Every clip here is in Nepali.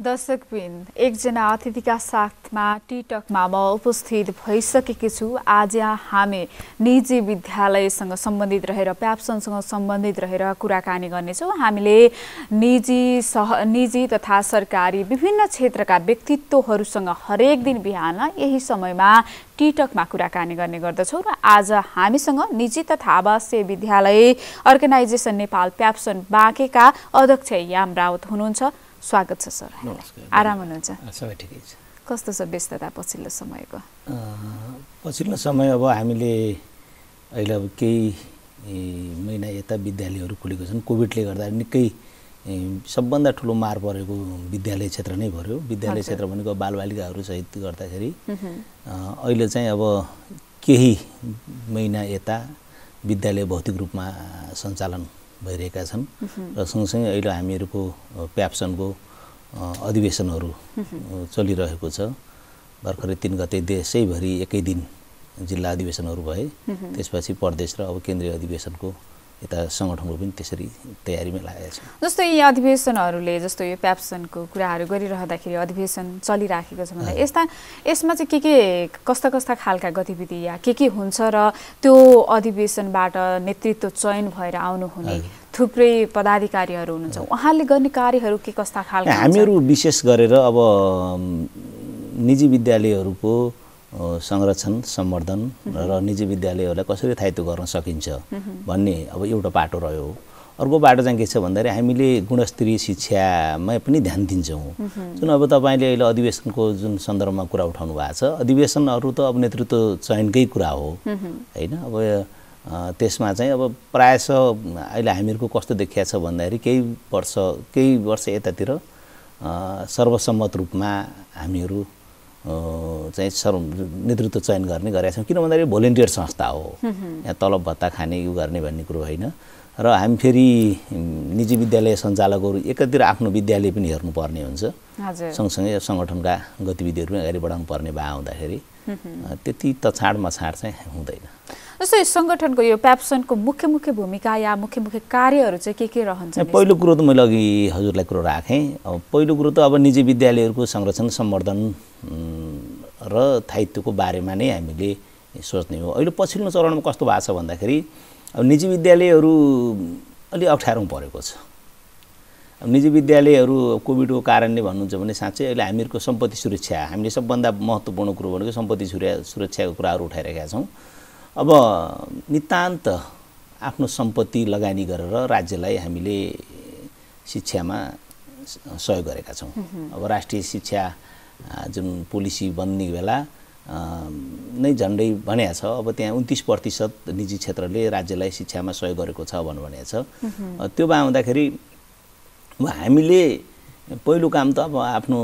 दर्शकबिन एकजना अतिथिका साथमा टिकटकमा म उपस्थित भइसकेकी छु। आज हामी निजी विद्यालयसँग सम्बन्धित रहेर प्याप्सनसँग सम्बन्धित रहेर कुराकानी गर्नेछौँ। हामीले निजी तथा सरकारी विभिन्न क्षेत्रका व्यक्तित्वहरूसँग हरेक दिन बिहान यही समयमा टिकटकमा कुराकानी गर्ने गर्दछौँ र आज हामीसँग निजी तथा आवासीय विद्यालय अर्गनाइजेसन नेपाल प्याप्सन बाँकेका अध्यक्ष याम राउत हुनुहुन्छ। स्वागत छ सर। आराम हुनुहुन्छ? सबै ठिकै छ। कस्तो छ व्यस्तता पछिल्लो समयको? पछिल्लो समय अब हामीले अहिले अब केही महिना यता विद्यालयहरू खुलेको छन्। कोभिडले गर्दा निकै सबभन्दा ठुलो मार परेको विद्यालय क्षेत्र नै पर्यो। विद्यालय क्षेत्र भनेको बालबालिकाहरू सहित गर्दाखेरि अहिले चाहिँ अब केही महिना यता विद्यालय भौतिक रूपमा सञ्चालन भइरहेका छन् र सँगसँगै अहिले हामीहरूको प्याप्सनको अधिवेशनहरू चलिरहेको छ। भर्खरै 3 गते देशैभरि एकै दिन जिल्ला अधिवेशनहरू भए, त्यसपछि प्रदेश र अब केन्द्रीय अधिवेशनको यता सङ्गठनको पनि त्यसरी तयारीमा लागेको छ। जस्तो यी अधिवेशनहरूले जस्तो यो प्याप्सनको कुराहरू गरिरहँदाखेरि अधिवेशन चलिराखेको छ भन्दा यसमा चाहिँ कस्ता खालका गतिविधि या के हुन्छ र त्यो अधिवेशनबाट नेतृत्व चयन भएर आउनुहुने थुप्रै पदाधिकारीहरू हुनुहुन्छ, उहाँले गर्ने कार्यहरू के कस्ता खालका? हामीहरू विशेष गरेर अब निजी विद्यालयहरूको संरक्षण सम्वर्धन र निजी विद्यालयहरूलाई कसरी स्थायित्व गर्न सकिन्छ भन्ने अब एउटा बाटो रह्यो। अर्को बाटो चाहिँ के छ भन्दाखेरि हामीले गुणस्तरीय शिक्षामा पनि ध्यान दिन्छौँ। जुन अब तपाईँले अहिले अधिवेशनको जुन सन्दर्भमा कुरा उठाउनु भएको छ, अधिवेशनहरू त अब नेतृत्व चयनकै कुरा हो होइन। अब त्यसमा चाहिँ अब प्रायः अहिले हामीहरूको कस्तो देखिया छ भन्दाखेरि केही वर्ष यतातिर सर्वसम्मत रूपमा हामीहरू चाहिँ नेतृत्व चयन गरेका छौँ। किन भन्दाखेरि भोलिन्टियर संस्था हो, यहाँ तलब भत्ता खाने यो गर्ने भन्ने कुरो होइन। र हामी फेरि निजी विद्यालय सञ्चालकहरू एकातिर आफ्नो विद्यालय पनि हेर्नुपर्ने हुन्छ, सँगसँगै सङ्गठनका गतिविधिहरू पनि अगाडि बढाउनु पर्ने भए हुँदाखेरि त्यति तछाड मछाड चाहिँ हुँदैन। जस्तै सङ्गठनको यो प्याप्सनको मुख्य भूमिका या मुख्य कार्यहरू चाहिँ के रहन्छ? पहिलो कुरो त मैले अघि हजुरलाई कुरो राखेँ। अब पहिलो कुरो त अब निजी विद्यालयहरूको संरक्षण सम्वर्धन र स्थायित्वको बारेमा नै हामीले सोच्ने हो। अहिले पछिल्लो चरणमा कस्तो भएको छ भन्दाखेरि अब निजी विद्यालयहरू अलि अप्ठ्यारोमा परेको छ। अब निजी विद्यालयहरू कोभिडको कारणले भन्नुहुन्छ भने साँच्चै अहिले हामीहरूको सम्पत्ति सुरक्षा, हामीले सबभन्दा महत्त्वपूर्ण कुरो भनेको सम्पत्ति सुरक्षाको कुराहरू उठाइरहेका छौँ। अब नितान्त आफ्नो सम्पत्ति लगानी गरेर राज्यलाई हामीले शिक्षामा सहयोग गरेका छौँ। अब राष्ट्रिय शिक्षा जुन पोलिसी बन्ने बेला नै झन्डै भनेको छ, अब त्यहाँ 29% निजी क्षेत्रले राज्यलाई शिक्षामा सहयोग गरेको छ भनेको छ। त्यो भए हुँदाखेरि हामीले पहिलो काम त अब आफ्नो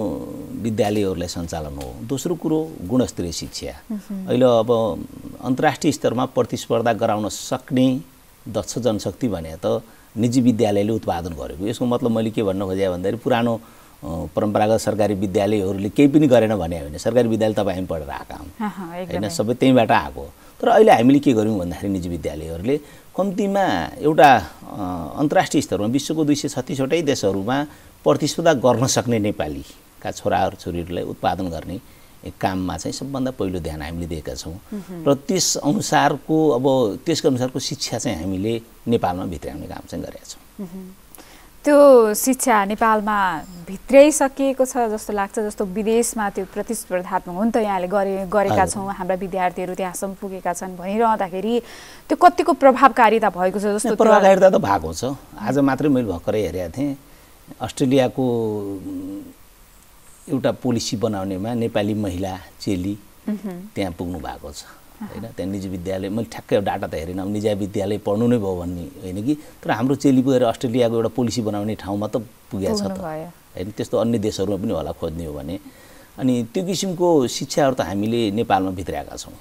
विद्यालयहरूलाई सञ्चालन हो। दोस्रो कुरो गुणस्तरीय शिक्षा। अहिले अब अन्तर्राष्ट्रिय स्तरमा प्रतिस्पर्धा गराउन सक्ने दक्ष जनशक्ति भने त निजी विद्यालयले उत्पादन गरेको। यसको मतलब मैले के भन्न खोजेँ भन्दाखेरि पुरानो परम्परागत सरकारी विद्यालयहरूले केही पनि गरेन भने होइन। सरकारी विद्यालय तपाईँ हामी पढेर आएका हौँ होइन, सबै त्यहीँबाट आएको। तर अहिले हामीले के गर्यौँ भन्दाखेरि निजी विद्यालयहरूले कम्तीमा एउटा अन्तर्राष्ट्रिय स्तरमा विश्वको 236वटै देशहरूमा प्रतिस्पर्धा गर्न सक्ने नेपालीका छोराहरू छोरीहरूलाई उत्पादन गर्ने काममा चाहिँ सबभन्दा पहिलो ध्यान हामीले दिएका छौँ र त्यस अनुसारको शिक्षा चाहिँ हामीले नेपालमा भित्राउने काम चाहिँ गरेका छौँ। त्यो शिक्षा नेपालमा भित्राइसकिएको छ जस्तो लाग्छ। जस्तो विदेशमा त्यो प्रतिस्पर्धात्मक हुन त यहाँले गरेका छौँ, हाम्रा विद्यार्थीहरू त्यहाँसम्म पुगेका छन् भनिरहँदाखेरि त्यो कतिको प्रभावकारिता भएको छ? जस्तो प्रभावकारिता त भएको छ। आज मात्रै मैले भर्खरै हेरेको थिएँ, अस्ट्रेलियाको एउटा पोलिसी बनाउनेमा नेपाली महिला चेली त्यहाँ पुग्नु भएको छ होइन। त्यहाँ निजी विद्यालय, मैले ठ्याक्कै डाटा त हेरेन, अब निजी विद्यालय पढ्नु नै भयो भन्ने होइन कि, तर हाम्रो चेली गएर अस्ट्रेलियाको एउटा पोलिसी बनाउने ठाउँमा त पुगेको छ त होइन। त्यस्तो अन्य देशहरूमा पनि होला खोज्ने हो भने। अनि त्यो किसिमको शिक्षाहरू त हामीले नेपालमा भित्राएका छौँ।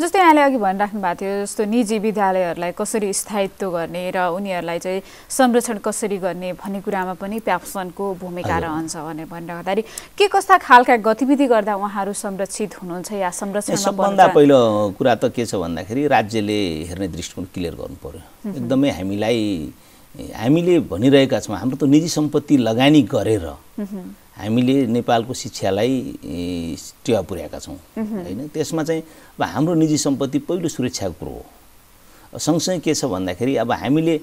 जस्तै यहाँले अघि भनिराख्नु भएको थियो, जस्तो निजी विद्यालयहरूलाई कसरी स्थायित्व गर्ने र उनीहरूलाई चाहिँ संरक्षण कसरी गर्ने भन्ने कुरामा पनि प्याप्सनको भूमिका रहन्छ भनेर भनिराख्दाखेरि के कस्ता खालका गतिविधि गर्दा उहाँहरू संरक्षित हुनुहुन्छ या संरक्षण? सबभन्दा पहिलो कुरा त के छ भन्दाखेरि राज्यले हेर्ने दृष्टिकोण क्लियर गर्नु पर्यो। एकदमै हामीलाई हामीले भनिरहेका छौँ हाम्रो त निजी सम्पत्ति लगानी गरेर हामीले नेपालको शिक्षालाई टेवा पुर्याएका छौँ हैन। त्यसमा चाहिँ अब हाम्रो निजी सम्पत्ति पहिलो सुरक्षाको कुरो हो। सँगसँगै के छ भन्दाखेरि अब हामीले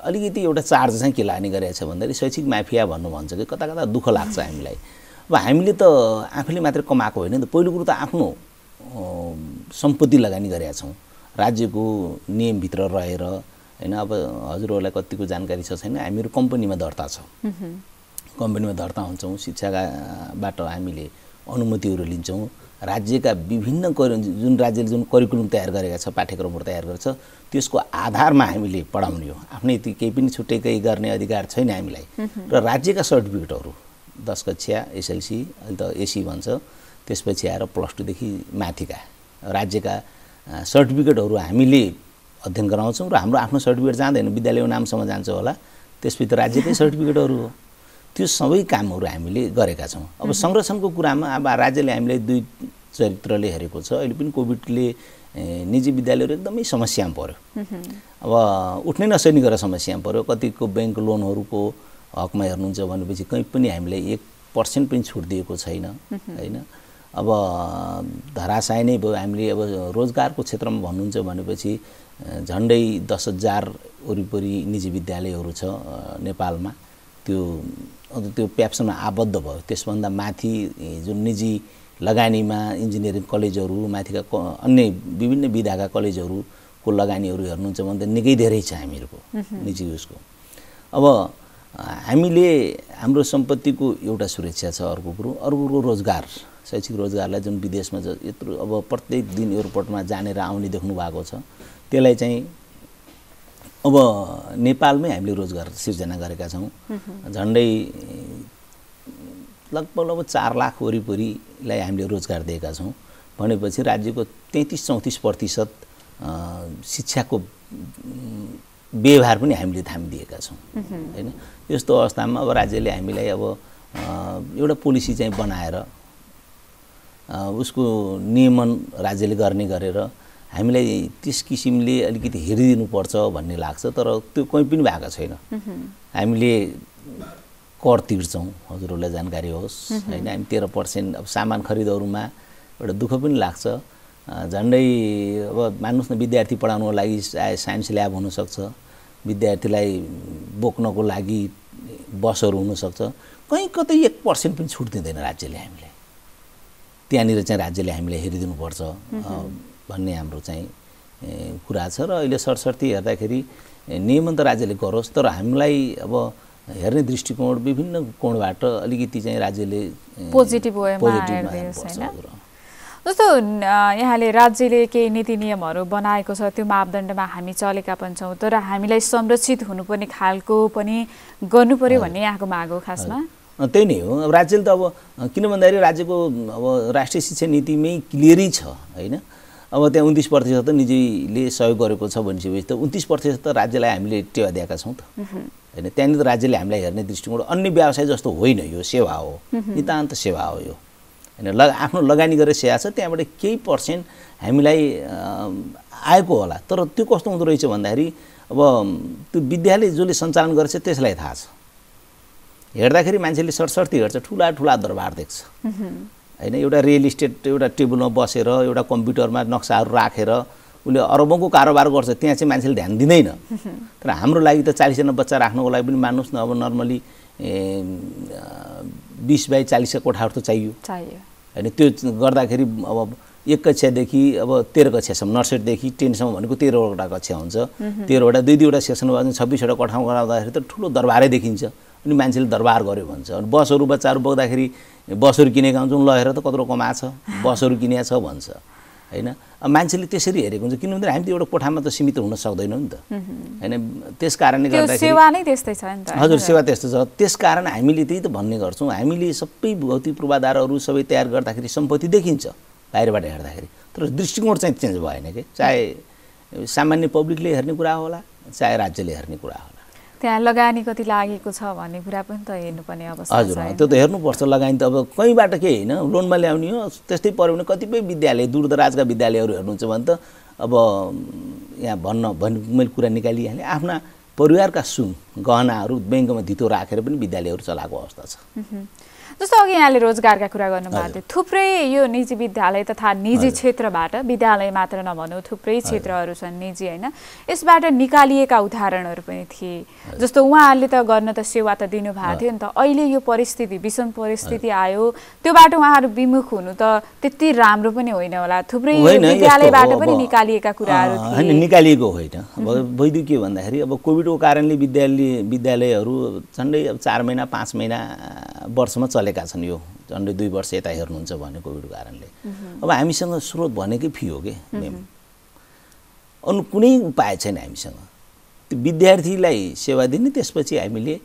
अलिकति एउटा चार्ज चाहिँ के लाग्ने गरेको छ भन्दाखेरि शैक्षिक माफिया भन्नु भन्छ कि कता कता दुःख लाग्छ हामीलाई। अब हामीले त आफूले मात्र कमाएको होइन नि त, पहिलो कुरो त आफ्नो सम्पत्ति लगानी गरेका छौँ राज्यको नियमभित्र रहेर हैन। अब हजुरहरूलाई कतिको जानकारी छ छैन, हामीहरू कम्पनीमा दर्ता छ, कम्पनीमा दर्ता हुन्छौँ, शिक्षाबाट हामीले अनुमतिहरू लिन्छौँ। राज्यका विभिन्न जुन राज्यले जुन करिकुलम तयार गरेका छ, पाठ्यक्रमहरू तयार गरेको छ, त्यसको आधारमा हामीले पढाउने हो। आफ्नै केही पनि छुट्टै केही गर्ने अधिकार छैन हामीलाई। र राज्यका सर्टिफिकेटहरू 10 कक्षा एसएलसी अहिले त एसी भन्छ, त्यसपछि आएर +2 देखि माथिका राज्यका सर्टिफिकेटहरू हामीले अध्ययन गराउँछौँ। र हाम्रो आफ्नो सर्टिफिकेट जाँदैन, विद्यालयको नामसम्म जान्छ होला, त्यसपछि त राज्यकै सर्टिफिकेटहरू हो। त्यो सबै कामहरू हामीले गरेका छौँ। अब संरक्षणको कुरामा अब राज्यले हामीलाई 2 चरित्रले हेरेको छ। अहिले पनि कोभिडले निजी विद्यालयहरू एकदमै समस्यामा पर्यो। अब उठ्नै नसक्ने गरेर समस्यामा पर्यो। कतिको ब्याङ्क लोनहरूको हकमा हेर्नुहुन्छ भनेपछि कहीँ पनि हामीलाई 1% पनि छुट दिएको छैन हैन। अब धराशायी नै भयो। हामीले अब रोजगारको क्षेत्रमा भन्नुहुन्छ भनेपछि झन्डै 10,000 वरिपरि निजी विद्यालयहरू छ नेपालमा। त्यो प्याप्सनमा आबद्ध भयो। त्यसभन्दा माथि जुन निजी लगानीमा इन्जिनियरिङ कलेजहरू, माथिका अन्य विभिन्न विधाका कलेजहरूको लगानीहरू हेर्नुहुन्छ भने त निकै धेरै छ हामीहरूको निजी उसको। अब हामीले हाम्रो सम्पत्तिको एउटा सुरक्षा छ। अर्को कुरो रोजगार, शैक्षिक रोजगारलाई जुन विदेशमा यत्रो अब प्रत्येक दिन एयरपोर्टमा जानेर आउने देख्नु भएको छ, त्यसलाई चाहिँ अब नेपालमै हामीले रोजगार सिर्जना गरेका छौँ। झन्डै लगभग 4 लाख वरिपरिलाई हामीले रोजगार दिएका छौँ भनेपछि राज्यको 33-34% शिक्षाको व्यवहार पनि हामीले थामिदिएका छौँ हैन। यस्तो अवस्थामा अब राज्यले हामीलाई अब एउटा पोलिसी चाहिँ बनाएर उसको नियमन राज्यले गर्ने गरेर हामीलाई त्यस किसिमले अलिकति हेरिदिनुपर्छ भन्ने लाग्छ। तर त्यो कहीँ पनि भएको छैन। हामीले कर तिर्छौँ, हजुरहरूलाई जानकारी होस् हैन। हामी 13% अब सामान खरिदहरूमा एउटा दुःख पनि लाग्छ। झन्डै अब मान्नुहोस् न, विद्यार्थी पढाउनको लागि साइन्स ल्याब हुनसक्छ, विद्यार्थीलाई बोक्नको लागि बसहरू हुनसक्छ, कहीँ कतै 1% पनि छुट दिँदैन राज्यले हामीलाई। त्यहाँनिर चाहिँ राज्यले हामीलाई हेरिदिनुपर्छ भन्ने हाम्रो चाहिँ कुरा छ। र अहिले सरसर्ती हेर्दाखेरि नियमन त राज्यले गरोस्, तर हामीलाई अब हेर्ने दृष्टिकोण विभिन्न कोणबाट अलिकति चाहिँ राज्यले पोजिटिभ वेमा हेर्दियोस् हैन। जस्तो यहाँले राज्यले केही नीति नियमहरू बनाएको छ, त्यो मापदण्डमा हामी चलेका पनि छौँ, तर हामीलाई संरक्षित हुनुपर्ने खालको पनि गर्नु पर्यो भन्ने यहाँको माग हो खासमा। त्यही नै हो। अब राज्यले त अब किन भन्दाखेरि राज्यको अब राष्ट्रिय शिक्षा नीतिमै क्लियरै छ हैन। अब त्यहाँ 29% त निजीले सहयोग गरेको छ भनेपछि त 29% त राज्यलाई हामीले टेवा दिएका छौँ त हैन। त्यहाँनिर त राज्यले हामीलाई हेर्ने दृष्टिकोण अन्य व्यवसाय जस्तो होइन, यो सेवा हो, नितान्त सेवा हो यो हैन। आफ्नो लगानी गरेर सेवा छ, त्यहाँबाट केही % हामीलाई आएको होला। तर त्यो कस्तो हुँदो रहेछ भन्दाखेरि अब त्यो विद्यालय जसले सञ्चालन गरेछ त्यसलाई थाहा छ। हेर्दाखेरि मान्छेले सरसर्ती हेर्छ, ठुला ठुला दरबार देख्छ हैन। एउटा रियल इस्टेट एउटा टेबलमा बसेर एउटा कम्प्युटरमा नक्साहरू राखेर उसले अरबौँको कारोबार गर्छ, त्यहाँ चाहिँ मान्छेले ध्यान दिँदैन। तर हाम्रो लागि त 40 जना बच्चा राख्नको लागि पनि मान्नुहोस् न, अब नर्मली 20 बाई 40 कोठाहरू त चाहियो हैन। त्यो गर्दाखेरि अब 1 कक्षादेखि अब 13 कक्षासम्म, नर्सरीदेखि 10सम्म भनेको 13वटा कक्षा हुन्छ। 13वटा 2-2वटा सेक्सन भए 26वटा कोठामा गराउँदाखेरि त ठुलो दरबारै देखिन्छ। अनि मान्छेले दरबार गर्यो भन्छ। अनि बसहरू बच्चाहरू बोक्दाखेरि बसहरू किनेका हुन्छौँ, लहेर त कत्रो कमाछ, बसहरू किनेको छ भन्छ हैन। अब मान्छेले त्यसरी हेरेको हुन्छ, किन भन्दा हामी त एउटा कोठामा त सीमित हुन सक्दैनौँ नि त हैन। त्यस कारणले गर्दाखेरि सेवा नै त्यस्तै छ नि त। हजुर, सेवा त्यस्तो छ। त्यस कारण हामीले त्यही त भन्ने गर्छौँ, हामीले सबै भौतिक पूर्वाधारहरू सबै तयार गर्दाखेरि सम्पत्ति देखिन्छ बाहिरबाट हेर्दाखेरि, तर दृष्टिकोण चाहिँ चेन्ज भएन के। चाहे सामान्य पब्लिकले हेर्ने कुरा होला, चाहे राज्यले हेर्ने कुरा होला। त्यहाँ लगानी कति लागेको छ भन्ने कुरा पनि त हेर्नुपर्ने अवस्था छ। हजुर, त्यो त हेर्नुपर्छ। लगानी त अब कहीँबाट केही होइन, लोनमा ल्याउने हो। त्यस्तै पऱ्यो भने कतिपय विद्यालय, दूरदराजका विद्यालयहरू हेर्नुहुन्छ भने त अब यहाँ मैले कुरा निकालिहालेँ, आफ्ना परिवारका सुन गहनाहरू बैंकमा धितो राखेर पनि विद्यालयहरू चलाएको अवस्था छ। जस्तो अघि यहाँले रोजगारका कुरा गर्नुभएको थियो, थुप्रै यो निजी विद्यालय तथा निजी क्षेत्रबाट, विद्यालय मात्र नभनौँ थुप्रै क्षेत्रहरू छन् निजी होइन, यसबाट निकालिएका उदाहरणहरू पनि थिए। जस्तो उहाँहरूले त गर्न त सेवा त दिनुभएको थियो नि त, अहिले यो परिस्थिति विषम परिस्थिति आयो, त्योबाट उहाँहरू विमुख हुनु त त्यति राम्रो पनि होइन होला। थुप्रै विद्यालयबाट पनि निकालिएका कुराहरू थिए। होइन, निकालिएको होइन। अब वैध के भन्दाखेरि अब कोभिडको कारणले विद्यालयहरू झन्डै 4 महिना 5 महिना वर्षमा चलेका छन्। यो झन्डै 2 वर्ष यता हेर्नुहुन्छ भने कोभिडको कारणले अब हामीसँग स्रोत भनेकै फी हो कि मेम, अरू कुनै उपाय छैन हामीसँग। त्यो विद्यार्थीलाई सेवा दिने, त्यसपछि हामीले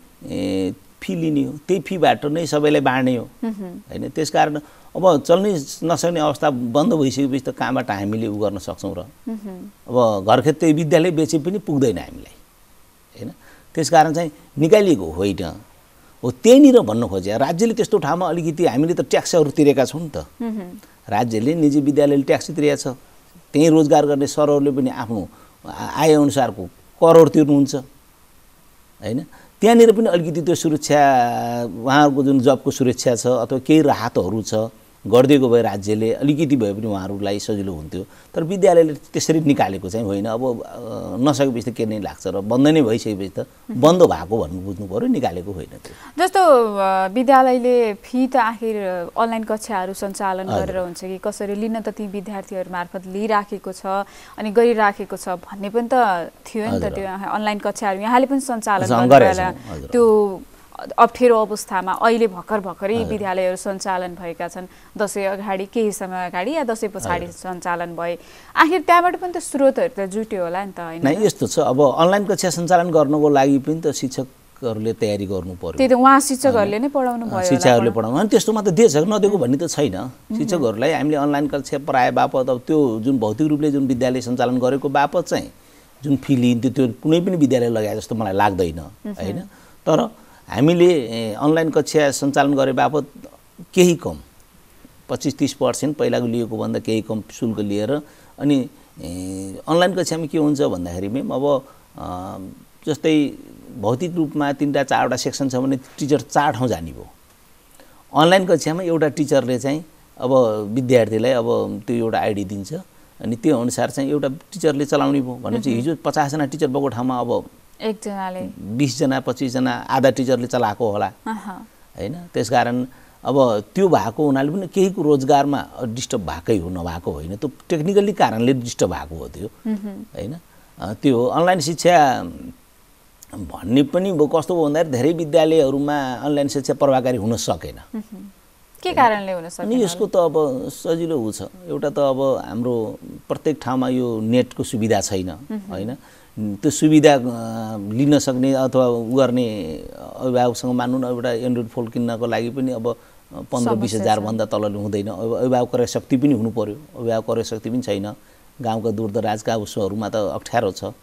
फी लिने हो, त्यही फीबाट नै सबैलाई बाँड्ने हो होइन। त्यसकारण अब चल्नै नसक्ने अवस्था बन्द भइसकेपछि त कहाँबाट हामीले उ गर्न सक्छौँ र? अब घरखेत त्यही विद्यालय बेचे पनि पुग्दैन हामीलाई होइन। त्यसकारण चाहिँ निकालिएको होइन हो, त्यहीँनिर भन्नु खोजे। राज्यले त्यस्तो ठाउँमा अलिकति, हामीले त ट्याक्सहरू तिरेका छौँ नि त, राज्यले निजी विद्यालयले ट्याक्स तिरेको छ, त्यहीँ रोजगार गर्ने सरहरूले पनि आफ्नो आएअनुसारको करहरू तिर्नुहुन्छ होइन। त्यहाँनिर पनि अलिकति त्यो सुरक्षा, उहाँहरूको जुन जबको सुरक्षा छ अथवा केही राहतहरू छ गरिदिएको भए राज्यले अलिकति भए पनि उहाँहरूलाई सजिलो हुन्थ्यो। तर विद्यालयले त्यसरी निकालेको चाहिँ होइन। अब नसकेपछि त के नै लाग्छ र बन्द नै भइसकेपछि त बन्द भएको भन्नु बुझ्नु पऱ्यो, निकालेको होइन। त्यो जस्तो विद्यालयले फी त आखिर अनलाइन कक्षाहरू सञ्चालन गरेर हुन्छ कि कसरी लिन त ती विद्यार्थीहरू मार्फत लिइराखेको छ अनि गरिराखेको छ भन्ने पनि त थियो नि त। त्यो अनलाइन कक्षाहरू यहाँले पनि सञ्चालन गरेर त्यो अप्ठ्यारो अवस्थामा अहिले भर्खरै विद्यालयहरू सञ्चालन भएका छन्। दसैँ अगाडि, केही समय अगाडि या दसैँ पछाडि सञ्चालन भए, आखिर त्यहाँबाट पनि त स्रोतहरू त जुट्यो होला नि त होइन? यस्तो छ, अब अनलाइन कक्षा सञ्चालन गर्नको लागि पनि त शिक्षकहरूले तयारी गर्नु पर्यो। त्यही त, उहाँ शिक्षकहरूले नै पढाउनु भयो, शिक्षकहरूले पढाउनु। अनि त्यस्तोमा त दिएछ, नदिएको भन्ने त छैन। शिक्षकहरूलाई हामीले अनलाइन कक्षा पढाए बापत अब त्यो जुन भौतिक रूपले जुन विद्यालय सञ्चालन गरेको बापत चाहिँ जुन फी लिन्थ्यो त्यो कुनै पनि विद्यालय लगाए जस्तो मलाई लाग्दैन होइन। तर हामीले अनलाइन कक्षा सञ्चालन गरे बापत केही कम 25-30% पहिलाको लिएको भन्दा केही कम शुल्क लिएर, अनि अनलाइन कक्षामा के हुन्छ भन्दाखेरि मेम अब जस्तै भौतिक रूपमा 3-4वटा सेक्सन छ भने टिचर 4 ठाउँ जाने भयो। अनलाइन कक्षामा एउटा टिचरले चाहिँ अब विद्यार्थीलाई अब त्यो एउटा आइडी दिन्छ अनि त्यो अनुसार चाहिँ एउटा टिचरले चलाउने भयो भनेपछि हिजो 50 जना टिचर भएको ठाउँमा अब एकजनाले 20 जना 25 जना आधा टिचरले चलाएको होला हैन। त्यसकारण अब त्यो भएको हुनाले पनि केहीको रोजगारमा डिस्टर्ब भएकै हो, नभएको होइन। त्यो टेक्निकली कारणले डिस्टर्ब भएको हो त्यो हैन। त्यो अनलाइन शिक्षा भन्ने पनि कस्तो हो भन्दाखेरि धेरै विद्यालयहरूमा अनलाइन शिक्षा प्रभावकारी हुन सकेन। के कारणले हुन सकेन? अनि यसको त अब सजिलो हुन्छ। एउटा त अब हाम्रो प्रत्येक ठाउँमा यो नेटको सुविधा छैन हैन। त्यो सुविधा लिन सक्ने अथवा गर्ने अभिभावकसँग मान्नु न एउटा एन्ड्रोइड फोन किन्नको लागि पनि अब 15-20 हजार भन्दा तल हुँदैन। अभिभावक क्रय शक्ति पनि हुनु पर्यो, अभिभावक क्रय शक्ति पनि छैन। गाउँका दूरदराजका उसहरूमा त अप्ठ्यारो छ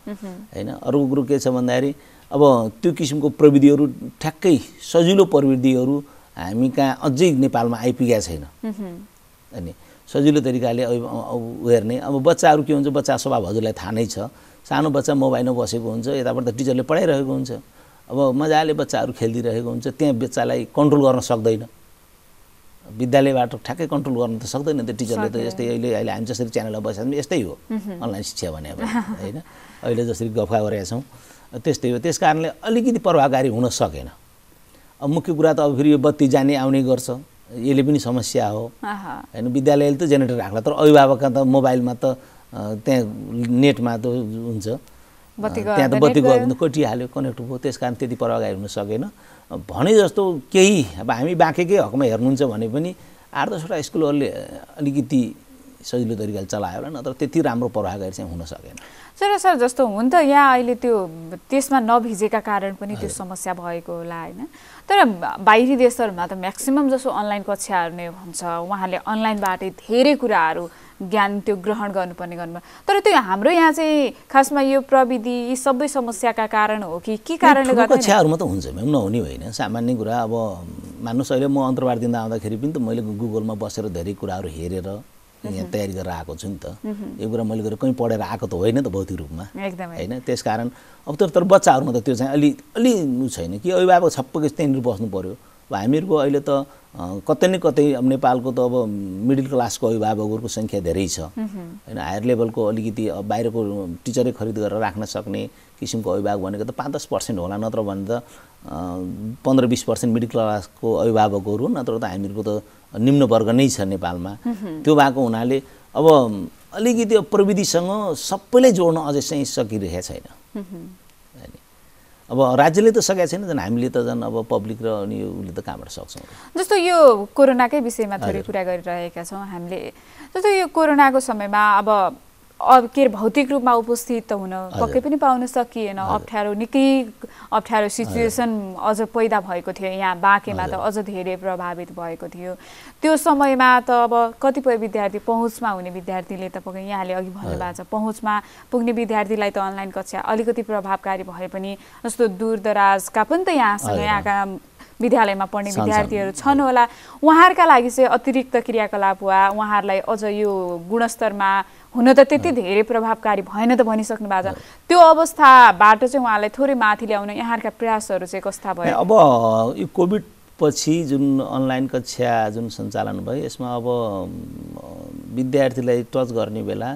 हैन। अर्को कुरो के छ भन्दाखेरि अब त्यो किसिमको प्रविधिहरू ठ्याक्कै सजिलो प्रविधिहरू हामी कहाँ अझै नेपालमा आइपुगेका छैन। अनि सजिलो तरिकाले हेर्ने अब बच्चाहरू के हुन्छ, बच्चा स्वभाव हजुरलाई थाहा नै छ। सानो बच्चा मोबाइलमा बसेको हुन्छ, यताबाट त टिचरले पढाइरहेको हुन्छ, अब मजाले बच्चाहरू खेलिदिरहेको हुन्छ, त्यहाँ बच्चालाई कन्ट्रोल गर्न सक्दैन। विद्यालयबाट ठ्याक्कै कन्ट्रोल गर्न त सक्दैन त्यो टिचरले त। यस्तै अहिले हामी जसरी च्यानलमा बसेको छौँ यस्तै हो अनलाइन शिक्षा भने होइन। अहिले जसरी गफा गरेका छौँ त्यस्तै हो। त्यस कारणले अलिकति प्रभावकारी हुन सकेन। अब मुख्य कुरा त अब फेरि यो बत्ती जाने आउने गर्छ, यसले पनि समस्या हो होइन। विद्यालयले त जेनेरेटर राख्ला, तर अभिभावकका त मोबाइलमा त त्यहाँ नेटमा त हुन्छ, त्यहाँ त बत्ती गयो भने त कटिहाल्यो, कनेक्ट भयो। त्यस कारण त्यति प्रभावकारी हुन सकेन भने जस्तो केही। अब हामी बाँकेकै हकमा हेर्नुहुन्छ भने पनि 8-10वटा स्कुलहरूले अलिकति सजिलो तरिकाले चलायो होला, नत्र त्यति राम्रो प्रभावकारी चाहिँ हुन सकेन। सर जस्तो हुन त यहाँ अहिले त्यो त्यसमा नभिजेका कारण पनि त्यो समस्या भएको होला होइन। तर बाहिरी देशहरूमा त म्याक्सिमम जसो अनलाइन कक्षाहरू नै हुन्छ, उहाँले अनलाइनबाटै धेरै कुराहरू ज्ञान त्यो ग्रहण गर्नुपर्ने गर्नु। तर त्यो हाम्रो यहाँ चाहिँ खासमा यो प्रविधि यी सबै समस्याका कारण हो कि के कारणले गर्दा? कक्षाहरूमा त हुन्छ म्याम, नहुने होइन। सामान्य कुरा अब मान्नुहोस् अहिले म अन्तर्वार्ता दिँदा आउँदाखेरि पनि त मैले गुगलमा बसेर धेरै कुराहरू हेरेर यहाँ तयारी गरेर आएको छु नि त। यो कुरा मैले गरेर कहीँ पढेर आएको त होइन त भौतिक रूपमा, होइन? त्यसकारण अब तर बच्चाहरूमा त त्यो चाहिँ अलि छैन कि अभिभावक छप्पकै त्यहाँनिर बस्नु पर्यो। अब हामीहरूको अहिले त कतै न कतै अब नेपालको त अब मिडल क्लासको अभिभावकहरूको सङ्ख्या धेरै छ, होइन? हायर लेभलको अलिकति बाहिरको टिचरै खरिद गरेर राख्न सक्ने किसिमको अभिभावक भनेको त 5-10% होला, नत्र भने त 15-20% मिडल क्लासको अभिभावकहरू, नत्र त हामीहरूको त निम्न वर्ग नै छ नेपालमा। त्यो भएको हुनाले अब अलिकति प्रविधिसँग सबैलाई जोड्न अझै चाहिँ सकिरहेको छैन। अब राज्यले त सकेको छैन, झन् हामीले त झन् अब पब्लिक र अनि उसले त कहाँबाट सक्छौँ। जस्तो यो कोरोनाकै विषयमा थोरै कुरा गरिरहेका छौँ हामीले। जस्तो यो कोरोनाको समयमा अब के भौतिक रूपमा उपस्थित त हुन पक्कै पनि पाउन सकिएन, निकै अप्ठ्यारो सिचुएसन अझ पैदा भएको थियो यहाँ बाँकेमा, त अझ धेरै प्रभावित भएको थियो। त्यो समयमा त अब कतिपय विद्यार्थी पहुँचमा हुने विद्यार्थीले त पक्कै यहाँले अघि भन्नुभएको छ, पहुँचमा पुग्ने विद्यार्थीलाई त अनलाइन कक्षा अलिकति प्रभावकारी भए पनि, जस्तो दूरदराजका पनि त यहाँका विद्यालयमा पढ्ने विद्यार्थीहरू छन् होला, उहाँहरूका लागि चाहिँ अतिरिक्त क्रियाकलाप वा उहाँहरूलाई अझ यो गुणस्तरमा हुन त त्यति धेरै प्रभावकारी भएन त भनिसक्नु भएको छ। त्यो अवस्थाबाट चाहिँ उहाँलाई थोरै माथि ल्याउन यहाँहरूका प्रयासहरू चाहिँ कस्ता भयो? अब यो कोभिड पछि जुन अनलाइन कक्षा जुन सञ्चालन भयो, यसमा अब विद्यार्थीलाई टच गर्ने बेला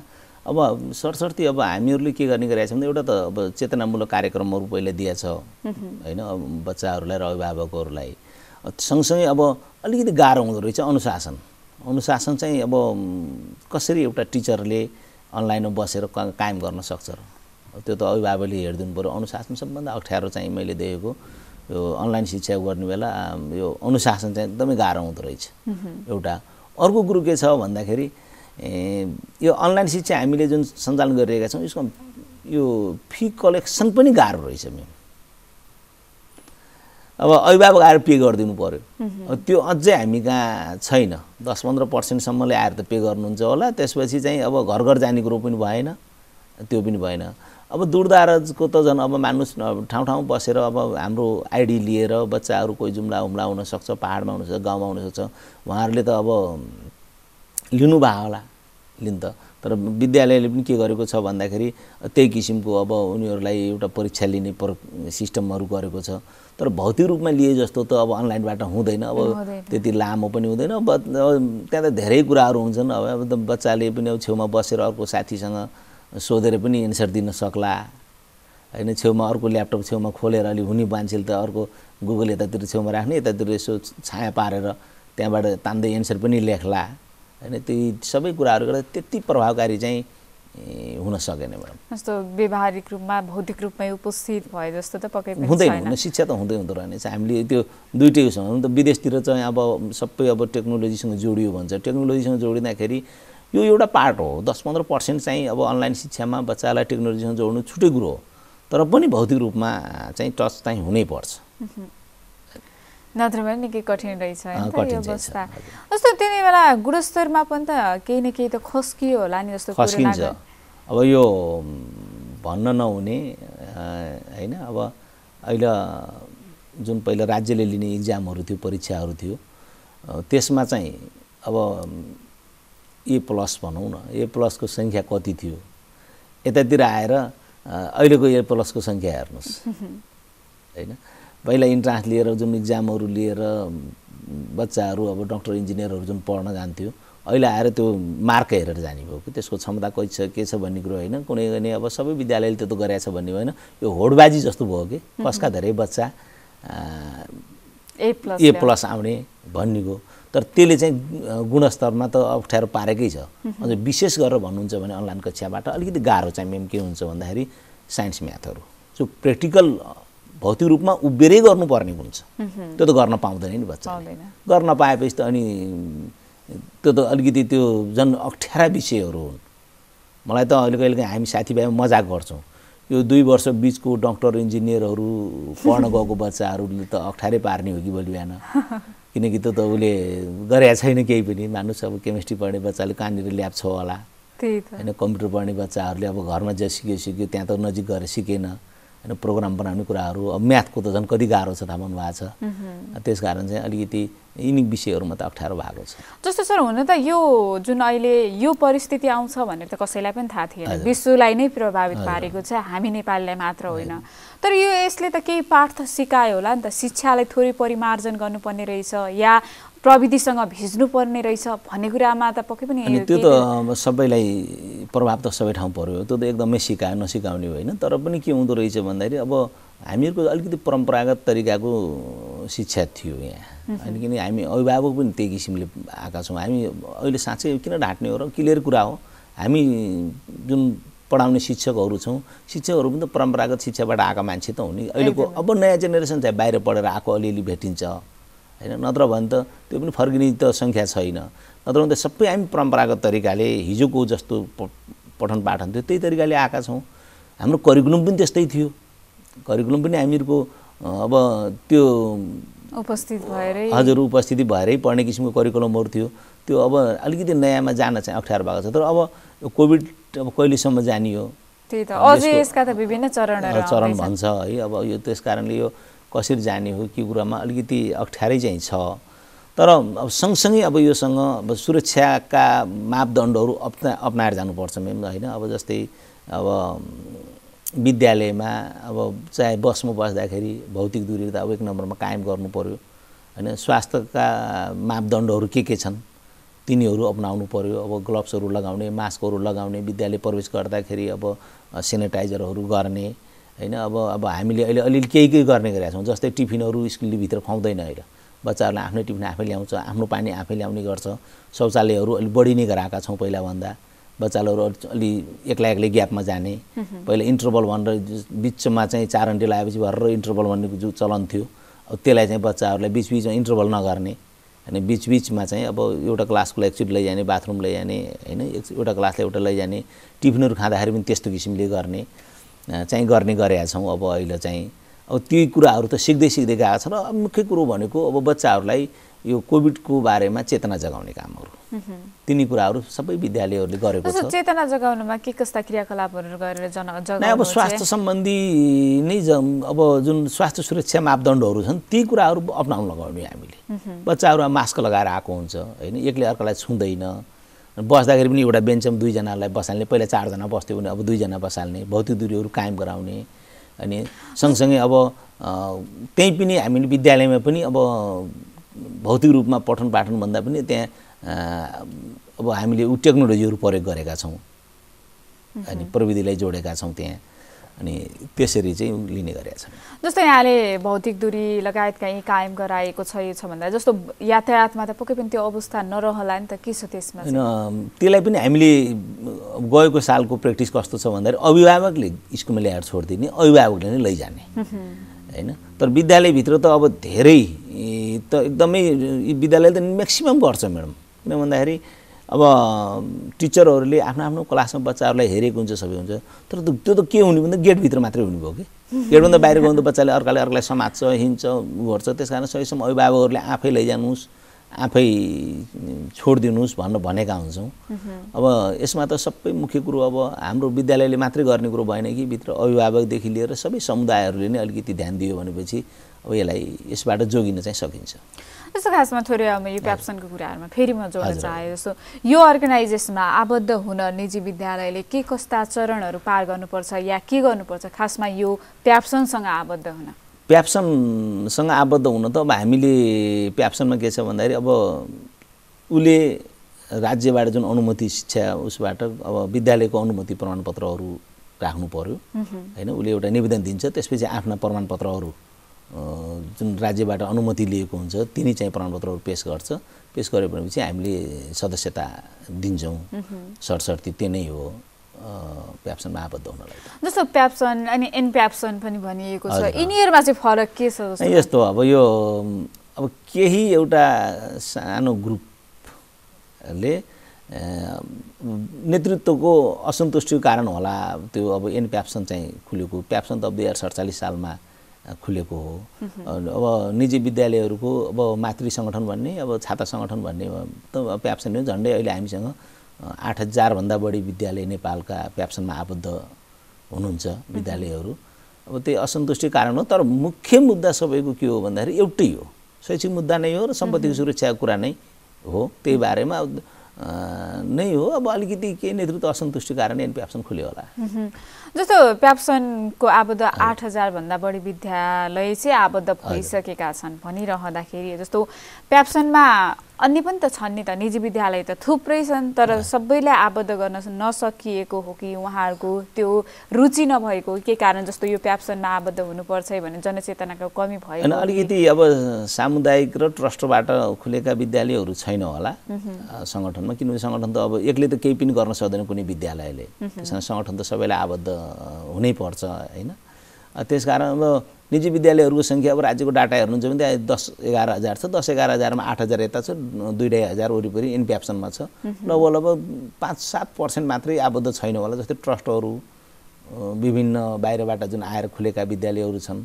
अब सरसर्ती अब हामीहरूले के गर्ने गरेका छौँ, एउटा त अब चेतनामूलक कार्यक्रमहरू पहिला दिएछ, होइन? बच्चाहरूलाई र अभिभावकहरूलाई सँगसँगै अब अलिकति गाह्रो हुँदो रहेछ अनुशासन चाहिँ अब कसरी एउटा टिचरले अनलाइनमा बसेर कायम गर्न सक्छ र? त्यो त अभिभावकले हेरिदिनु पऱ्यो। अनुशासन सबभन्दा अप्ठ्यारो चाहिँ मैले देखेको यो अनलाइन शिक्षा गर्ने बेला यो अनुशासन चाहिँ एकदमै गाह्रो हुँदो रहेछ एउटा। अर्को कुरो के छ भन्दाखेरि यो अनलाइन शिक्षा हामीले जुन सञ्चालन गरिरहेका छौँ, यसको यो फी कलेक्सन पनि गाह्रो रहेछ। अब अभिभावक आएर पे गरिदिनु पर्यो, त्यो अझै हामी कहाँ छैन। 10-15%सम्मले आएर त पे गर्नुहुन्छ होला, त्यसपछि चाहिँ अब घर घर जाने कुरो पनि भएन, त्यो पनि भएन। अब दूरदराजको त झन् अब मान्नुहोस् ठाउँ ठाउँ बसेर अब हाम्रो आइडी लिएर बच्चाहरू कोही जुम्ला हुम्ला हुनसक्छ, पाहाडमा हुनसक्छ, गाउँमा हुनसक्छ, उहाँहरूले त अब लिनुभयो होला, लिनु त। तर विद्यालयले पनि के गरेको छ भन्दाखेरि त्यही किसिमको अब उनीहरूलाई एउटा परीक्षा लिने सिस्टमहरू गरेको छ। तर भौतिक रूपमा लिए जस्तो त अब अनलाइनबाट हुँदैन, अब त्यति लामो पनि हुँदैन। त्यहाँ त धेरै कुराहरू हुन्छन्। अब बच्चाले पनि अब छेउमा बसेर अर्को साथीसँग सोधेर पनि एन्सर दिन सक्ला, होइन? छेउमा अर्को ल्यापटप छेउमा खोलेर अलि हुने मान्छेले त अर्को गुगल यतातिर छेउमा राख्ने, यतातिर यसो छाया पारेर त्यहाँबाट तान्दै एन्सर पनि लेख्ला, होइन? ती सबै कुराहरू गर्दा त्यति प्रभावकारी चाहिँ हुन सकेन म्याडम। जस्तो व्यवहारिक रूपमा भौतिक रूपमै उपस्थित भए जस्तो त पक्कै पनि हुँदैन। शिक्षा त हुँदै रहेछ। हामीले त्यो दुइटै हुन त विदेशतिर चाहिँ अब सबै अब टेक्नोलोजीसँग जोडियो भन्छ। टेक्नोलोजीसँग जोडिँदाखेरि यो एउटा पार्ट हो। 10-15% चाहिँ अब अनलाइन शिक्षामा बच्चालाई टेक्नोलोजीसँग जोड्नु छुट्टै कुरो हो, तर पनि भौतिक रूपमा चाहिँ टच चाहिँ हुनैपर्छ, नत्र भने निकै कठिन रहेछ यो अवस्था। जस्तो त्यति बेला गुणस्तरमा पनि त केही न केही त खस्कियो होला नि, जस्तो खस्किन्छ। अब यो भन्न नहुने, होइन? अब अहिले जुन पहिला राज्यले लिने इक्जामहरू थियो, परीक्षाहरू थियो, त्यसमा चाहिँ अब A+ भनौँ न, A+ को सङ्ख्या कति थियो, यतातिर आएर अहिलेको A+ को सङ्ख्या हेर्नुहोस्, होइन? पहिला इन्ट्रान्स लिएर जुन इक्जामहरू लिएर बच्चाहरू अब डक्टर इन्जिनियरहरू जुन पढ्न जान्थ्यो, अहिले आएर त्यो मार्क हेरेर जाने भयो कि त्यसको क्षमता कति छ के छ भन्ने कुरो होइन। कुनै अब सबै विद्यालयले त्यो त गरेछ भन्ने होइन, यो होडबाजी जस्तो भयो कि कसका धेरै बच्चा A+ आउने भन्नेको। तर त्यसले चाहिँ गुणस्तरमा त अप्ठ्यारो पारेकै छ। अझ विशेष गरेर भन्नुहुन्छ भने अनलाइन कक्षाबाट अलिकति गाह्रो चाहिँ के हुन्छ भन्दाखेरि साइन्स म्याथहरू जो प्र्याक्टिकल भौतिक रूपमा उभिएरै गर्नुपर्ने हुन्छ, त्यो त गर्न पाउँदैन नि बच्चा। गर्न पाएपछि त अनि त्यो त अलिकति त्यो झन् अप्ठ्यारा विषयहरू हुन्। मलाई त अहिले कहिले हामी साथीभाइमा मजाक गर्छौँ, यो 2 वर्ष बिचको डक्टर इन्जिनियरहरू पढ्न गएको बच्चाहरूले त अप्ठ्यारै पार्ने हो कि भोलि बिहान, किनकि त्यो त उसले गरेका छैन केही पनि। मान्नुहोस् अब केमिस्ट्री पढ्ने बच्चाले कहाँनिर ल्याब छ होला, होइन? कम्प्युटर पढ्ने बच्चाहरूले अब घरमा जे सिक्यो त्यहाँ त नजिक गएर सिकेन, हैन प्रोग्राम बनाउने कुराहरू अब म्याथको त झन् कति गाह्रो छ थाहा पाउनु भएको छ त्यसकारण चाहिँ अलिकति यिनी विषयहरूमा त अप्ठ्यारो भएको छ जस्तो सर हुन त यो जुन अहिले यो परिस्थिति आउँछ भनेर त कसैलाई पनि थाहा थिएन विश्वलाई नै प्रभावित पारेको छ हामी नेपालीलाई मात्र होइन तर यो यसले त केही पाठ त सिकायो होला नि त शिक्षालाई थोरै परिमार्जन गर्नुपर्ने रहेछ या प्रविधिसँग भिज्नुपर्ने रहेछ भन्ने कुरामा त पक्कै पनि त्यो त सबैलाई प्रभाव त सबै ठाउँ पर्यो त्यो त एकदमै नसिकाउने होइन तर पनि के हुँदो रहेछ भन्दाखेरि अब हामीहरूको अलिकति परम्परागत तरिकाको शिक्षा थियो यहाँ अनि किन हामी अभिभावक पनि त्यही किसिमले आएका छौँ हामी अहिले साँच्चै किन ढाँट्ने हो र क्लियर कुरा हो हामी जुन पढाउने शिक्षकहरू छौँ शिक्षकहरू पनि त परम्परागत शिक्षाबाट आएका मान्छे त हुने अहिलेको अब नयाँ जेनेरेसन चाहिँ बाहिर पढेर आएको अलिअलि भेटिन्छ हैन नत्र भने त त्यो पनि फर्किने त सङ्ख्या छैन नत्र भने त सबै हामी परम्परागत तरिकाले हिजोको जस्तो पठन पाठन थियो त्यही तरिकाले आएका छौँ हाम्रो करिकुलम पनि त्यस्तै थियो करिकुलम पनि हामीहरूको अब त्यो उपस्थित भएरै हजुर उपस्थिति भएरै पढ्ने किसिमको करिकुलमहरू थियो त्यो अब अलिकति नयाँमा जान चाहिँ अप्ठ्यारो भएको छ तर अब कोभिड अब कहिलेसम्म जाने हो त्यही त अझै यसका त विभिन्न चरण भन्छ है अब यो त्यस कारणले यो कसरी जाने हो के कुरामा अलिकति अप्ठ्यारै चाहिँ छ तर अब सँगसँगै अब योसँग अब सुरक्षाका मापदण्डहरू अपनाएर जानुपर्छ म्याम होइन अब जस्तै अब विद्यालयमा अब चाहे बसमा बस्दाखेरि भौतिक दूरी त अब 1 नम्बरमा कायम गर्नु पर्यो हैन स्वास्थ्यका मापदण्डहरू के छन् तिनीहरू अपनाउनु पर्यो अब ग्लोभ्सहरू लगाउने मास्कहरू लगाउने विद्यालय प्रवेश गर्दाखेरि अब सेनिटाइजरहरू गर्ने हैन अब हामीले अहिले अलिअलि केही गर्ने गरेका छौँ जस्तै टिफिनहरू स्कुलले भित्र खुवाउँदैन अहिले बच्चाहरूलाई आफ्नै टिफिन आफै ल्याउँछ आफ्नो पानी आफै ल्याउने गर्छ शौचालयहरू अलि बढी नै गराएका छौँ पहिला भन्दा बच्चाहरू अलि एक्लै ग्यापमा जाने पहिला इन्टरभल भनेर बिचमा चाहिँ 4 घण्टे लगाएपछि भरेर इन्टरभल भन्ने जो चलन थियो अब त्यसलाई चाहिँ बच्चाहरूलाई बिचबिचमा इन्टरभल नगर्ने अनि बिचबिचमा चाहिँ अब एउटा क्लासको लागि एकचोटि लैजाने बाथरुम लैजाने हैन एउटा क्लासलाई एउटा लैजाने टिफिनहरू खाँदाखेरि पनि त्यस्तो किसिमले गर्ने चाहिँ गर्ने गरेका छौँ अब अहिले चाहिँ अब ती कुराहरू त सिक्दै गएका छ र मुख्य कुरो भनेको अब बच्चाहरूलाई यो कोभिडको बारेमा चेतना जगाउने कामहरू तिनी कुराहरू सबै विद्यालयहरूले गरेको छ चेतना जगाउनमा के कस्ता क्रियाकलापहरू गरेर जगाउनु अब स्वास्थ्य सम्बन्धी नै अब जुन स्वास्थ्य सुरक्षा मापदण्डहरू छन् ती कुराहरू अपनाउन लगाउने हामीले बच्चाहरू मास्क लगाएर आएको हुन्छ हैन एकले अर्कालाई छुँदैन बस्दाखेरि पनि एउटा बेन्चमा 2 जनालाई बसाल्ने पहिला 4 जना बस्थ्यो भने अब 2 जना बसाल्ने भौतिक दूरीहरू कायम गराउने अनि सँगसँगै अब त्यही पनि हामीले विद्यालयमा पनि अब भौतिक रूपमा पठन पाठन भन्दा पनि त्यहाँ अब हामीले टेक्नोलोजीहरू प्रयोग गरेका छौँ अनि प्रविधिलाई जोडेका छौँ त्यहाँ अनि त्यसरी चाहिँ लिने गरेका छन् जस्तो यहाँले भौतिक दूरी लगायतका यी कायम गराएको छ भन्दा जस्तो यातायातमा त पक्कै पनि त्यो अवस्था नरहला नि त के छ त्यसमा त्यसलाई पनि हामीले गएको सालको प्र्याक्टिस कस्तो छ भन्दाखेरि अभिभावकले स्कुलमा ल्याएर छोडिदिने अभिभावकले नै लैजाने हैन तर विद्यालयभित्र त अब धेरै त एकदमै विद्यालयले त म्याक्सिमम गर्छ म्याडम किन भन्दाखेरि अब टिचरहरूले आफ्नो क्लासमा बच्चाहरूलाई हेरेको हुन्छ सबै हुन्छ तर त्यो त के हुने भन्दा गेटभित्र मात्रै हुने भयो कि गेटभन्दा बाहिर गयो भने त बच्चाले अर्कालाई समात्छ हिँड्छ गर्छ त्यसकारण सहीसम्म अभिभावकहरूले आफै लैजानुहोस् आफै छोडिदिनुहोस् भनेका हुन्छौँ अब यसमा त सबै मुख्य कुरो अब हाम्रो विद्यालयले मात्रै गर्ने कुरो भएन कि भित्र अभिभावकदेखि लिएर सबै समुदायहरूले नै अलिकति ध्यान दियो भनेपछि अब यसलाई यसबाट जोगिन चाहिँ सकिन्छ जस्तो खासमा थोरै अब यो प्याप्सनको कुराहरूमा फेरि म जोड्न चाहे जस्तो यो अर्गनाइजेसनमा आबद्ध हुन निजी विद्यालयले के कस्ता चरणहरू पार गर्नुपर्छ या के गर्नुपर्छ खासमा यो प्याप्सनसँग आबद्ध हुन प्याप्सनसँग आबद्ध हुन त अब हामीले प्याप्सनमा के छ भन्दाखेरि अब उसले राज्यबाट जुन अनुमति शिक्षा उसबाट अब विद्यालयको अनुमति प्रमाणपत्रहरू राख्नु पर्यो हैन उसले एउटा निवेदन दिन्छ त्यसपछि आफ्ना प्रमाणपत्रहरू जुन राज्यबाट अनुमति लिएको हुन्छ तिनी चाहिँ प्रमाणपत्रहरू पेश गर्छ पेश गरेपछि हामीले सदस्यता दिन्छौँ सरसर्ती त्यो नै हो प्याप्सनमा आबद्ध हुनलाई जस्तो प्याप्सन अनि एनप्याप्सन पनि भनिएको छ यिनीहरुमा चाहिँ फरक के छ जस्तो यस्तो अब यो अब केही एउटा सानो ग्रुपले नेतृत्वको असन्तुष्टिको कारण होला त्यो अब एनप्याप्सन चाहिँ खुलेको प्याप्सन त अब 2047 सालमा खुलेको हो अब निजी विद्यालयहरूको अब मातृ संगठन भन्ने अब छाता संगठन भन्ने त प्याप्सन हो झन्डै अहिले हामीसँग 8000 भन्दा बढी विद्यालय नेपालका प्याप्सनमा आबद्ध हुनुहुन्छ विद्यालयहरू अब त्यही असन्तुष्टि कारण हो। तर मुख्य मुद्दा सबैको के हो भन्दाखेरि एउटै हो, शैक्षिक मुद्दा नै हो र सम्पत्तिको सुरक्षाको कुरा नै हो। त्यही बारेमा नै हो। अब अलिकति केही नेतृत्व असन्तुष्टि कारण एनप्याप्सन खुल्यो होला। जस्तो प्याप्सनको आबद्ध 8000 भन्दा बढी विद्यालय चाहिँ आबद्ध भइसकेका छन् भनिरहँदाखेरि जस्तो प्याप्सनमा अन्य पनि त छन् नि त, निजी विद्यालय त थुप्रै छन्, तर सबैलाई आबद्ध गर्न नसकिएको हो कि उहाँहरूको त्यो रुचि नभएको के कारण? जस्तो यो प्याप्सनमा आबद्ध हुनुपर्छ भने जनचेतनाको कमी भयो। अनि अलिकति अब सामुदायिक र ट्रस्टबाट खुलेका विद्यालयहरू छैन होला सङ्गठनमा, किनभने सङ्गठन त अब एक्लै त केही पनि गर्न सक्दैन कुनै विद्यालयले। त्यसमा सङ्गठन त सबैलाई आबद्ध हुनै पर्छ हैन। त्यसकारण अब निजी विद्यालयहरूको सङ्ख्या अब राज्यको डाटा हेर्नुहुन्छ भने त्यहाँ 10-11 हजार छ। 10-11 हजारमा 8 हजार यता छ, 2-2.5 वरिपरि एनप्याप्सनमा छ। लगभग 5-7% मात्रै आबद्ध छैन होला। जस्तै ट्रस्टहरू विभिन्न बाहिरबाट जुन आएर खुलेका विद्यालयहरू छन्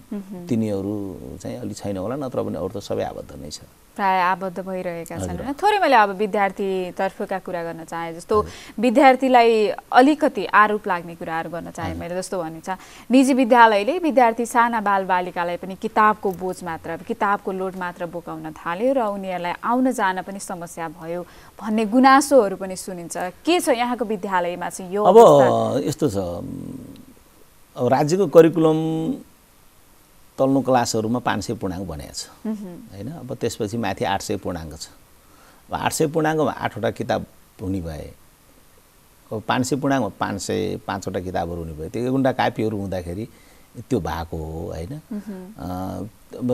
तिनीहरू चाहिँ अलि छैन होला, नत्र भने अरू त सबै आबद्ध नै छ, प्राय आबद्ध भइरहेका छन् हैन। थोरै मैले अब विद्यार्थी तर्फका कुरा गर्न चाहे, जस्तो विद्यार्थीलाई अलिकति आरोप लाग्ने कुराहरू गर्न चाहे मैले। जस्तो भनिन्छ निजी विद्यालयले विद्यार्थी साना बालबालिकालाई पनि किताबको बोझ मात्र, किताबको लोड मात्र बोकाउन थाल्यो र उनीहरूलाई आउन जान पनि समस्या भयो भन्ने गुनासोहरू पनि सुनिन्छ। के छ यहाँको विद्यालयमा चाहिँ यो अवस्था? अब यस्तो छ, अब राज्यको करिकुलम तल्लो क्लासहरूमा 500 पूर्णाङ्क बनाएको छ हैन। अब त्यसपछि माथि 800 पूर्णाङ्क छ। अब 800 पूर्णाङ्कमा 8वटा किताब हुने भए, अब 500 पूर्णाङ्कमा 505वटा किताबहरू हुने भए, त्यो 1 कापीहरू हुँदाखेरि त्यो भएको हो हैन। अब